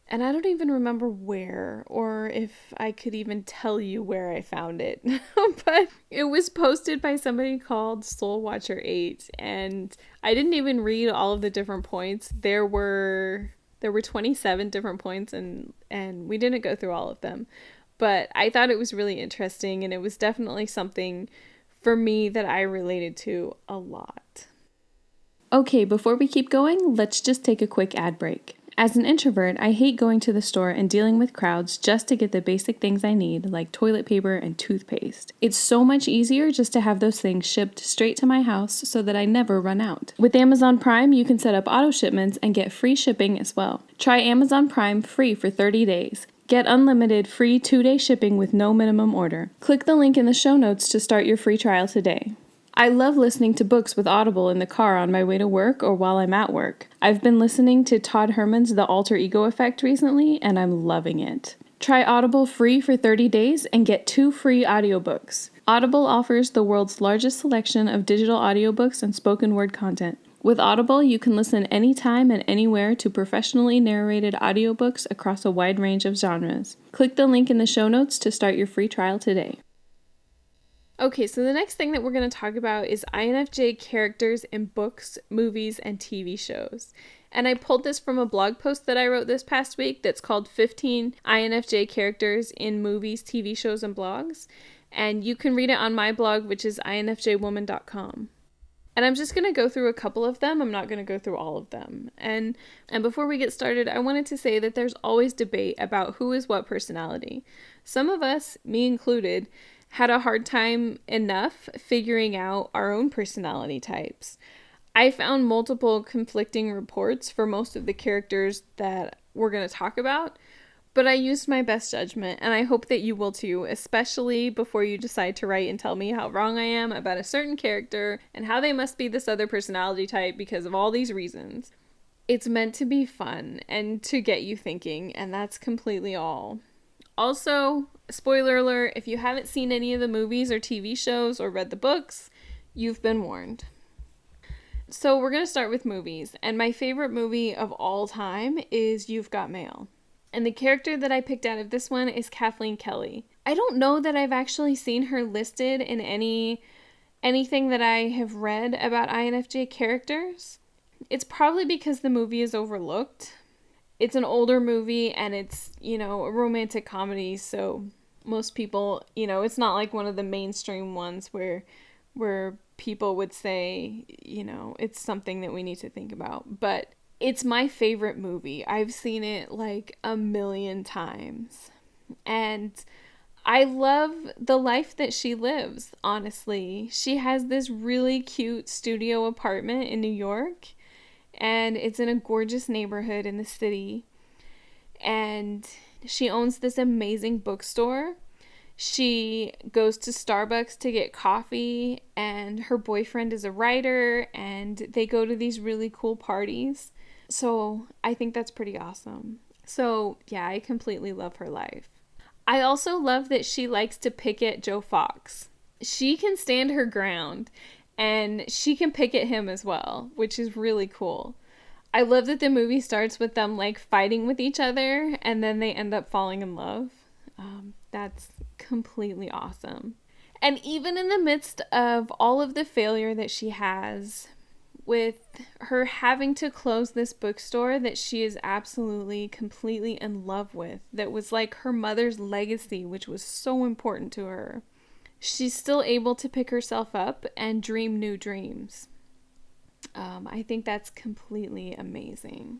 and I don't even remember where or if I could even tell you where I found it. But it was posted by somebody called Soul Watcher 8, and I didn't even read all of the different points. There were 27 different points, and we didn't go through all of them. But I thought it was really interesting, and it was definitely something for me that I related to a lot. Okay, before we keep going, let's just take a quick ad break. As an introvert, I hate going to the store and dealing with crowds just to get the basic things I need, like toilet paper and toothpaste. It's so much easier just to have those things shipped straight to my house so that I never run out. With Amazon Prime, you can set up auto shipments and get free shipping as well. Try Amazon Prime free for 30 days. Get unlimited free 2-day shipping with no minimum order. Click the link in the show notes to start your free trial today. I love listening to books with Audible in the car on my way to work or while I'm at work. I've been listening to Todd Herman's The Alter Ego Effect recently, and I'm loving it. Try Audible free for 30 days and get 2 free audiobooks. Audible offers the world's largest selection of digital audiobooks and spoken word content. With Audible, you can listen anytime and anywhere to professionally narrated audiobooks across a wide range of genres. Click the link in the show notes to start your free trial today. Okay, so the next thing that we're going to talk about is INFJ characters in books, movies, and TV shows. And I pulled this from a blog post that I wrote this past week that's called 15 INFJ Characters in Movies, TV Shows, and Blogs. And you can read it on my blog, which is infjwoman.com. And I'm just going to go through a couple of them. I'm not going to go through all of them. And before we get started, I wanted to say that there's always debate about who is what personality. Some of us, me included, had a hard time enough figuring out our own personality types. I found multiple conflicting reports for most of the characters that we're going to talk about, but I used my best judgment, and I hope that you will too, especially before you decide to write and tell me how wrong I am about a certain character and how they must be this other personality type because of all these reasons. It's meant to be fun and to get you thinking, and that's completely all. Also, spoiler alert, if you haven't seen any of the movies or TV shows or read the books, you've been warned. So we're going to start with movies, and my favorite movie of all time is You've Got Mail. And the character that I picked out of this one is Kathleen Kelly. I don't know that I've actually seen her listed in anything that I have read about INFJ characters. It's probably because the movie is overlooked. It's an older movie and it's, a romantic comedy, so most people, it's not like one of the mainstream ones where people would say, it's something that we need to think about. But it's my favorite movie. I've seen it like a million times. And I love the life that she lives, honestly. She has this really cute studio apartment in New York. And it's in a gorgeous neighborhood in the city. And she owns this amazing bookstore. She goes to Starbucks to get coffee. And her boyfriend is a writer. And they go to these really cool parties. So I think that's pretty awesome. So yeah, I completely love her life. I also love that she likes to pick at Joe Fox. She can stand her ground and she can pick at him as well, which is really cool. I love that the movie starts with them like fighting with each other and then they end up falling in love. That's completely awesome. And even in the midst of all of the failure that she has, with her having to close this bookstore that she is absolutely, completely in love with, that was like her mother's legacy, which was so important to her, she's still able to pick herself up and dream new dreams. I think that's completely amazing.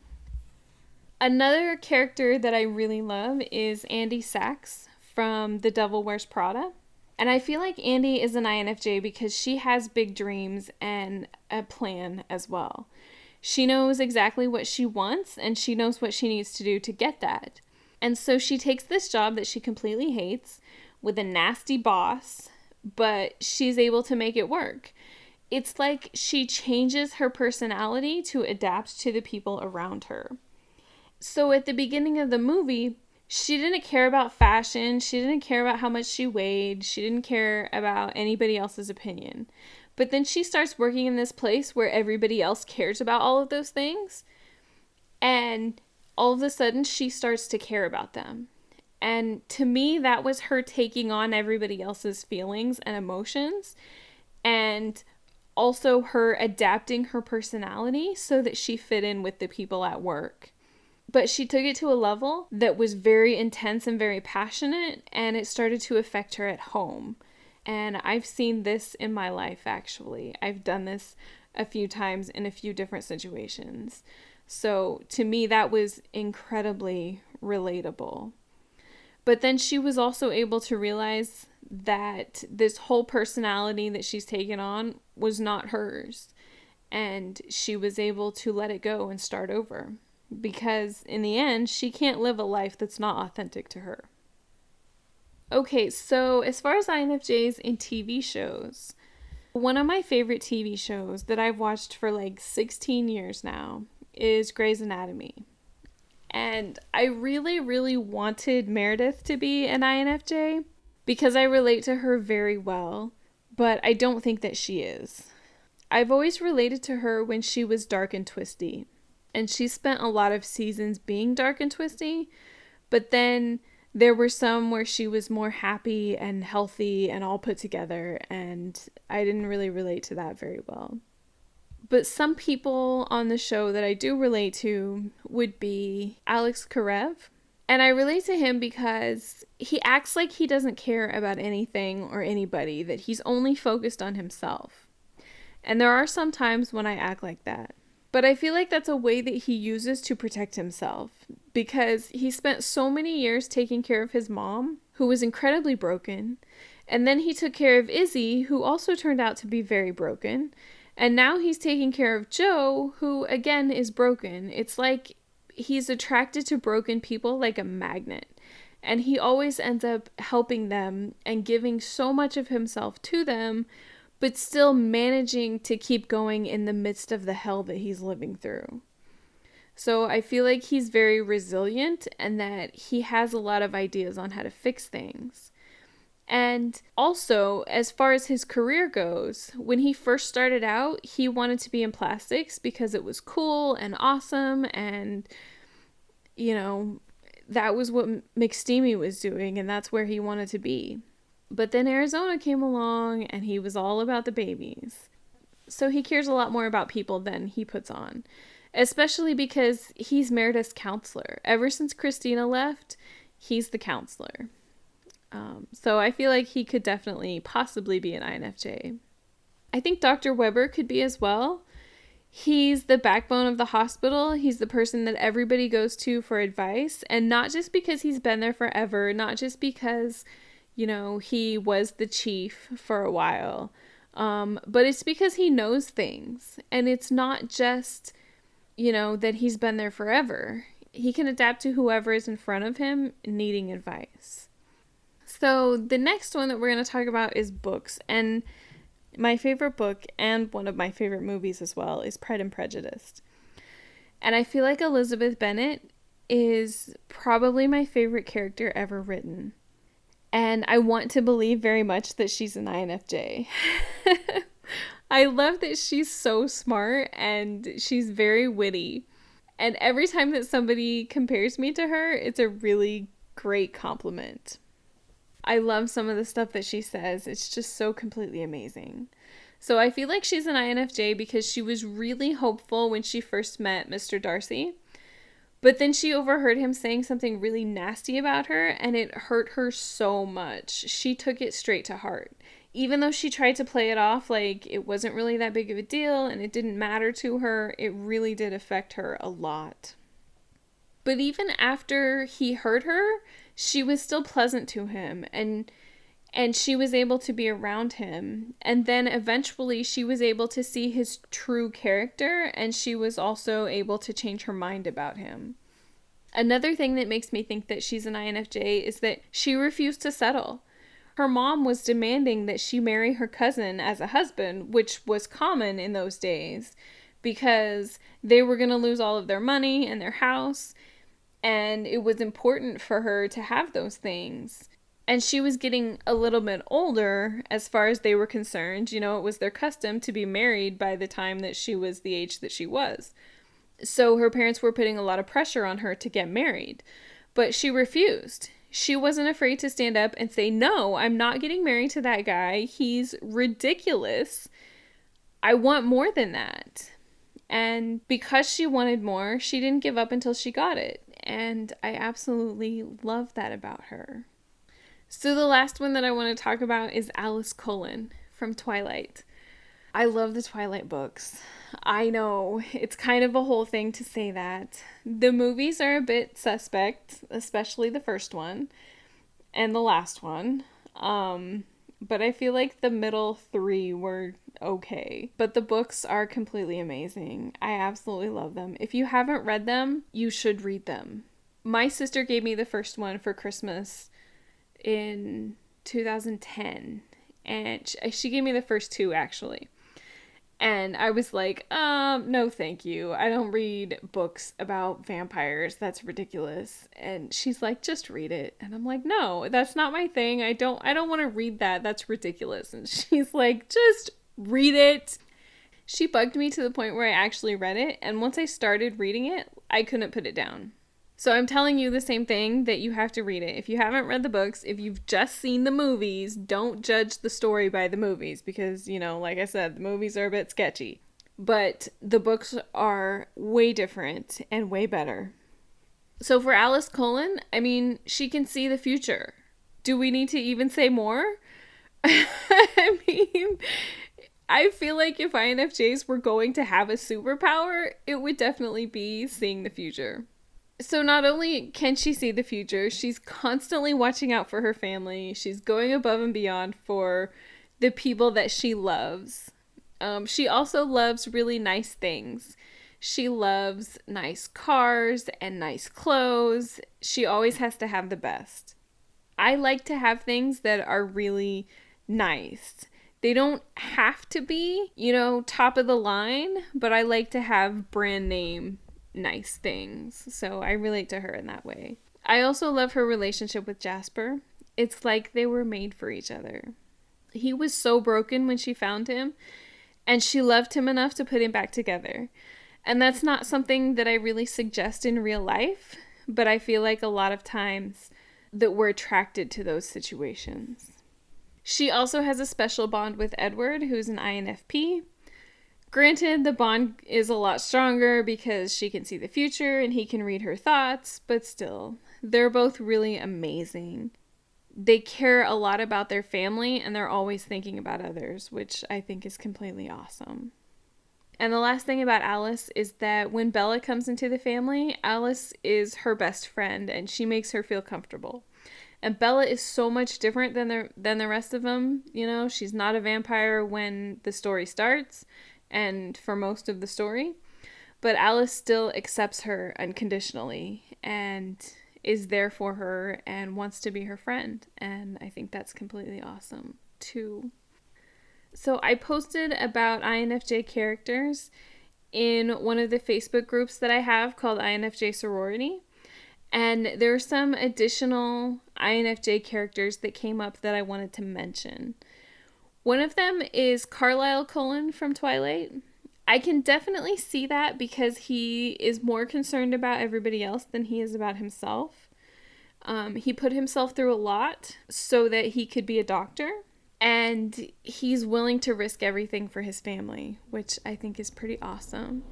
Another character that I really love is Andy Sachs from The Devil Wears Prada. And I feel like Andy is an INFJ because she has big dreams and a plan as well. She knows exactly what she wants and she knows what she needs to do to get that. And so she takes this job that she completely hates with a nasty boss, but she's able to make it work. It's like she changes her personality to adapt to the people around her. So at the beginning of the movie, she didn't care about fashion. She didn't care about how much she weighed. She didn't care about anybody else's opinion. But then she starts working in this place where everybody else cares about all of those things. And all of a sudden, she starts to care about them. And to me, that was her taking on everybody else's feelings and emotions. And also her adapting her personality so that she fit in with the people at work. But she took it to a level that was very intense and very passionate, and it started to affect her at home. And I've seen this in my life, actually. I've done this a few times in a few different situations. So to me, that was incredibly relatable. But then she was also able to realize that this whole personality that she's taken on was not hers. And she was able to let it go and start over. Because in the end, she can't live a life that's not authentic to her. Okay, so as far as INFJs in TV shows, one of my favorite TV shows that I've watched for like 16 years now is Grey's Anatomy. And I really, really wanted Meredith to be an INFJ because I relate to her very well, but I don't think that she is. I've always related to her when she was dark and twisty. And she spent a lot of seasons being dark and twisty, but then there were some where she was more happy and healthy and all put together, and I didn't really relate to that very well. But some people on the show that I do relate to would be Alex Karev. And I relate to him because he acts like he doesn't care about anything or anybody, that he's only focused on himself. And there are some times when I act like that. But I feel like that's a way that he uses to protect himself, because he spent so many years taking care of his mom, who was incredibly broken. And then he took care of Izzy, who also turned out to be very broken. And now he's taking care of Joe, who again is broken. It's like he's attracted to broken people like a magnet. And he always ends up helping them and giving so much of himself to them, but still managing to keep going in the midst of the hell that he's living through. So I feel like he's very resilient and that he has a lot of ideas on how to fix things. And also, as far as his career goes, when he first started out, he wanted to be in plastics because it was cool and awesome, and, you know, that was what McSteamy was doing, and that's where he wanted to be. But then Arizona came along, and he was all about the babies. So he cares a lot more about people than he puts on, especially because he's Meredith's counselor. Ever since Christina left, he's the counselor. So I feel like he could definitely possibly be an INFJ. I think Dr. Weber could be as well. He's the backbone of the hospital. He's the person that everybody goes to for advice. And not just because he's been there forever, not just because, you know, he was the chief for a while, but it's because he knows things. And it's not just, you know, that he's been there forever. He can adapt to whoever is in front of him needing advice. So the next one that we're going to talk about is books. And my favorite book, and one of my favorite movies as well, is Pride and Prejudice. And I feel like Elizabeth Bennet is probably my favorite character ever written. And I want to believe very much that she's an INFJ. I love that she's so smart and she's very witty. And every time that somebody compares me to her, it's a really great compliment. I love some of the stuff that she says. It's just so completely amazing. So I feel like she's an INFJ because she was really hopeful when she first met Mr. Darcy. But then she overheard him saying something really nasty about her, and it hurt her so much. She took it straight to heart. Even though she tried to play it off like it wasn't really that big of a deal and it didn't matter to her, it really did affect her a lot. But even after he hurt her, she was still pleasant to him, and she was able to be around him. And then eventually she was able to see his true character, and she was also able to change her mind about him. Another thing that makes me think that she's an INFJ is that she refused to settle. Her mom was demanding that she marry her cousin as a husband, which was common in those days because they were going to lose all of their money and their house. And it was important for her to have those things. And she was getting a little bit older as far as they were concerned. You know, it was their custom to be married by the time that she was the age that she was. So her parents were putting a lot of pressure on her to get married. But she refused. She wasn't afraid to stand up and say, no, I'm not getting married to that guy. He's ridiculous. I want more than that. And because she wanted more, she didn't give up until she got it. And I absolutely love that about her. So the last one that I want to talk about is Alice Cullen from Twilight. I love the Twilight books. I know, it's kind of a whole thing to say that. The movies are a bit suspect, especially the first one and the last one. But I feel like the middle three were okay. But the books are completely amazing. I absolutely love them. If you haven't read them, you should read them. My sister gave me the first one for Christmas in 2010. And she gave me the first two, actually. And I was like, no, thank you. I don't read books about vampires. That's ridiculous. And she's like, just read it. And I'm like, no, that's not my thing. I don't want to read that. That's ridiculous. And she's like, just read it. She bugged me to the point where I actually read it. And once I started reading it, I couldn't put it down. So I'm telling you the same thing, that you have to read it. If you haven't read the books, if you've just seen the movies, don't judge the story by the movies because, you know, like I said, the movies are a bit sketchy. but the books are way different and way better. So for Alice Cullen, I mean, she can see the future. Do we need to even say more? I mean, I feel like if INFJs were going to have a superpower, it would definitely be seeing the future. So not only can she see the future, she's constantly watching out for her family. She's going above and beyond for the people that she loves. She also loves really nice things. She loves nice cars and nice clothes. She always has to have the best. I like to have things that are really nice. They don't have to be, top of the line, but I like to have brand name nice things. So I relate to her in that way. I also love her relationship with Jasper. It's like they were made for each other. He was so broken when she found him, and she loved him enough to put him back together. And that's not something that I really suggest in real life, but I feel like a lot of times that we're attracted to those situations. She also has a special bond with Edward, who's an INFP. Granted, the bond is a lot stronger because she can see the future and he can read her thoughts, but still, they're both really amazing. They care a lot about their family and they're always thinking about others, which I think is completely awesome. And the last thing about Alice is that when Bella comes into the family, Alice is her best friend and she makes her feel comfortable. And Bella is so much different than the rest of them. She's not a vampire when the story starts and for most of the story. But Alice still accepts her unconditionally and is there for her and wants to be her friend. And I think that's completely awesome too. So I posted about INFJ characters in one of the Facebook groups that I have called INFJ Sorority. And there are some additional INFJ characters that came up that I wanted to mention. One of them is Carlisle Cullen from Twilight. I can definitely see that because he is more concerned about everybody else than he is about himself. He put himself through a lot so that he could be a doctor. And he's willing to risk everything for his family, which I think is pretty awesome.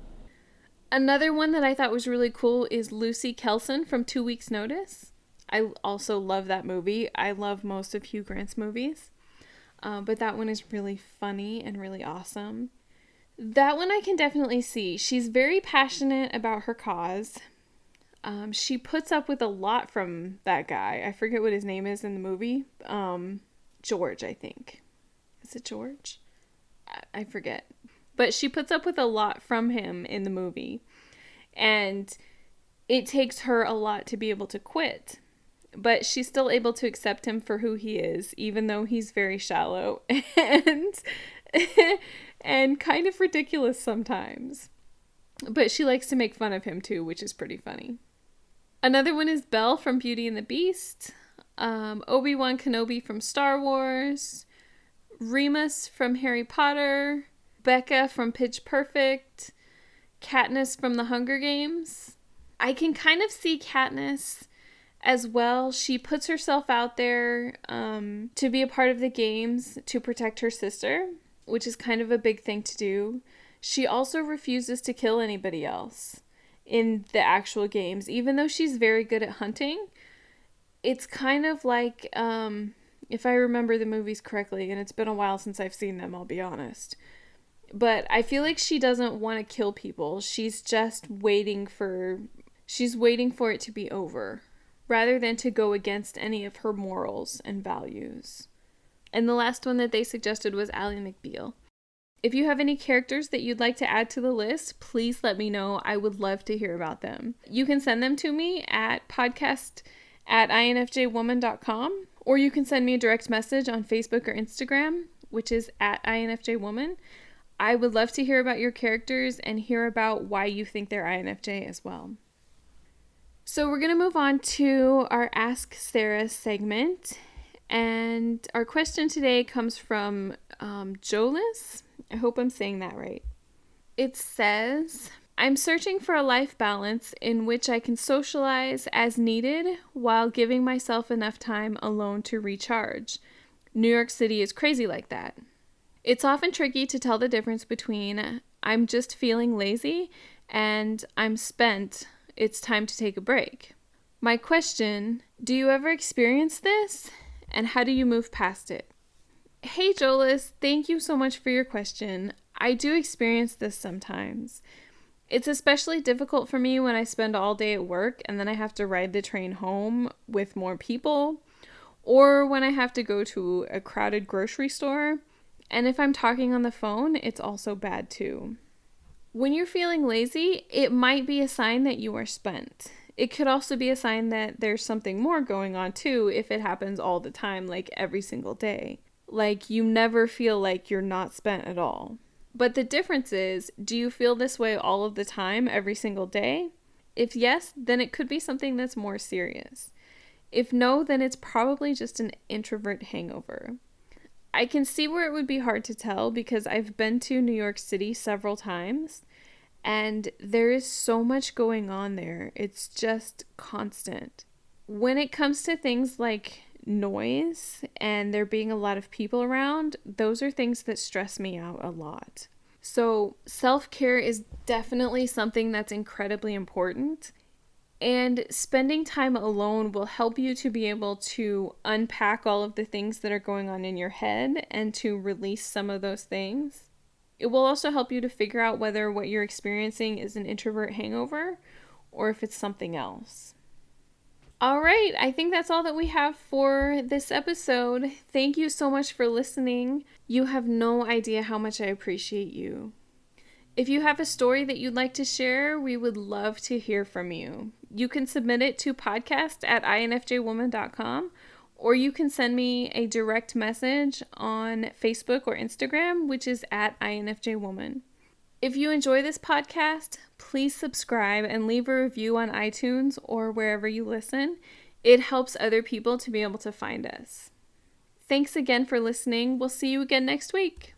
Another one that I thought was really cool is Lucy Kelson from 2 Weeks Notice. I also love that movie. I love most of Hugh Grant's movies. But that one is really funny and really awesome. That one I can definitely see. She's very passionate about her cause. She puts up with a lot from that guy. I forget what his name is in the movie. George, I think. Is it George? I forget. But she puts up with a lot from him in the movie. And it takes her a lot to be able to quit. But she's still able to accept him for who he is, even though he's very shallow and kind of ridiculous sometimes. But she likes to make fun of him too, which is pretty funny. Another one is Belle from Beauty and the Beast. Obi-Wan Kenobi from Star Wars, Remus from Harry Potter, Becca from Pitch Perfect, Katniss from The Hunger Games. I can kind of see Katniss as well. She puts herself out there to be a part of the games to protect her sister, which is kind of a big thing to do. She also refuses to kill anybody else in the actual games, even though she's very good at hunting. It's kind of like, if I remember the movies correctly, and it's been a while since I've seen them, I'll be honest. But I feel like she doesn't want to kill people. She's just waiting for it to be over, rather than to go against any of her morals and values. And the last one that they suggested was Ally McBeal. If you have any characters that you'd like to add to the list, please let me know. I would love to hear about them. You can send them to me at podcast@infjwoman.com, or you can send me a direct message on Facebook or Instagram, which is @infjwoman. I would love to hear about your characters and hear about why you think they're INFJ as well. So we're going to move on to our Ask Sarah segment. And our question today comes from Jolis. I hope I'm saying that right. It says, I'm searching for a life balance in which I can socialize as needed while giving myself enough time alone to recharge. New York City is crazy like that. It's often tricky to tell the difference between I'm just feeling lazy and I'm spent. It's time to take a break. My question, do you ever experience this? And how do you move past it? Hey Jolis, thank you so much for your question. I do experience this sometimes. It's especially difficult for me when I spend all day at work and then I have to ride the train home with more people, or when I have to go to a crowded grocery store. And if I'm talking on the phone, it's also bad too. When you're feeling lazy, it might be a sign that you are spent. It could also be a sign that there's something more going on too if it happens all the time, like every single day. Like you never feel like you're not spent at all. But the difference is, do you feel this way all of the time, every single day? If yes, then it could be something that's more serious. If no, then it's probably just an introvert hangover. I can see where it would be hard to tell because I've been to New York City several times and there is so much going on there. It's just constant. When it comes to things like noise and there being a lot of people around, those are things that stress me out a lot. So self-care is definitely something that's incredibly important. And spending time alone will help you to be able to unpack all of the things that are going on in your head and to release some of those things. It will also help you to figure out whether what you're experiencing is an introvert hangover or if it's something else. All right, I think that's all that we have for this episode. Thank you so much for listening. You have no idea how much I appreciate you. If you have a story that you'd like to share, we would love to hear from you. You can submit it to podcast@infjwoman.com, or you can send me a direct message on Facebook or Instagram, which is @INFJwoman. If you enjoy this podcast, please subscribe and leave a review on iTunes or wherever you listen. It helps other people to be able to find us. Thanks again for listening. We'll see you again next week.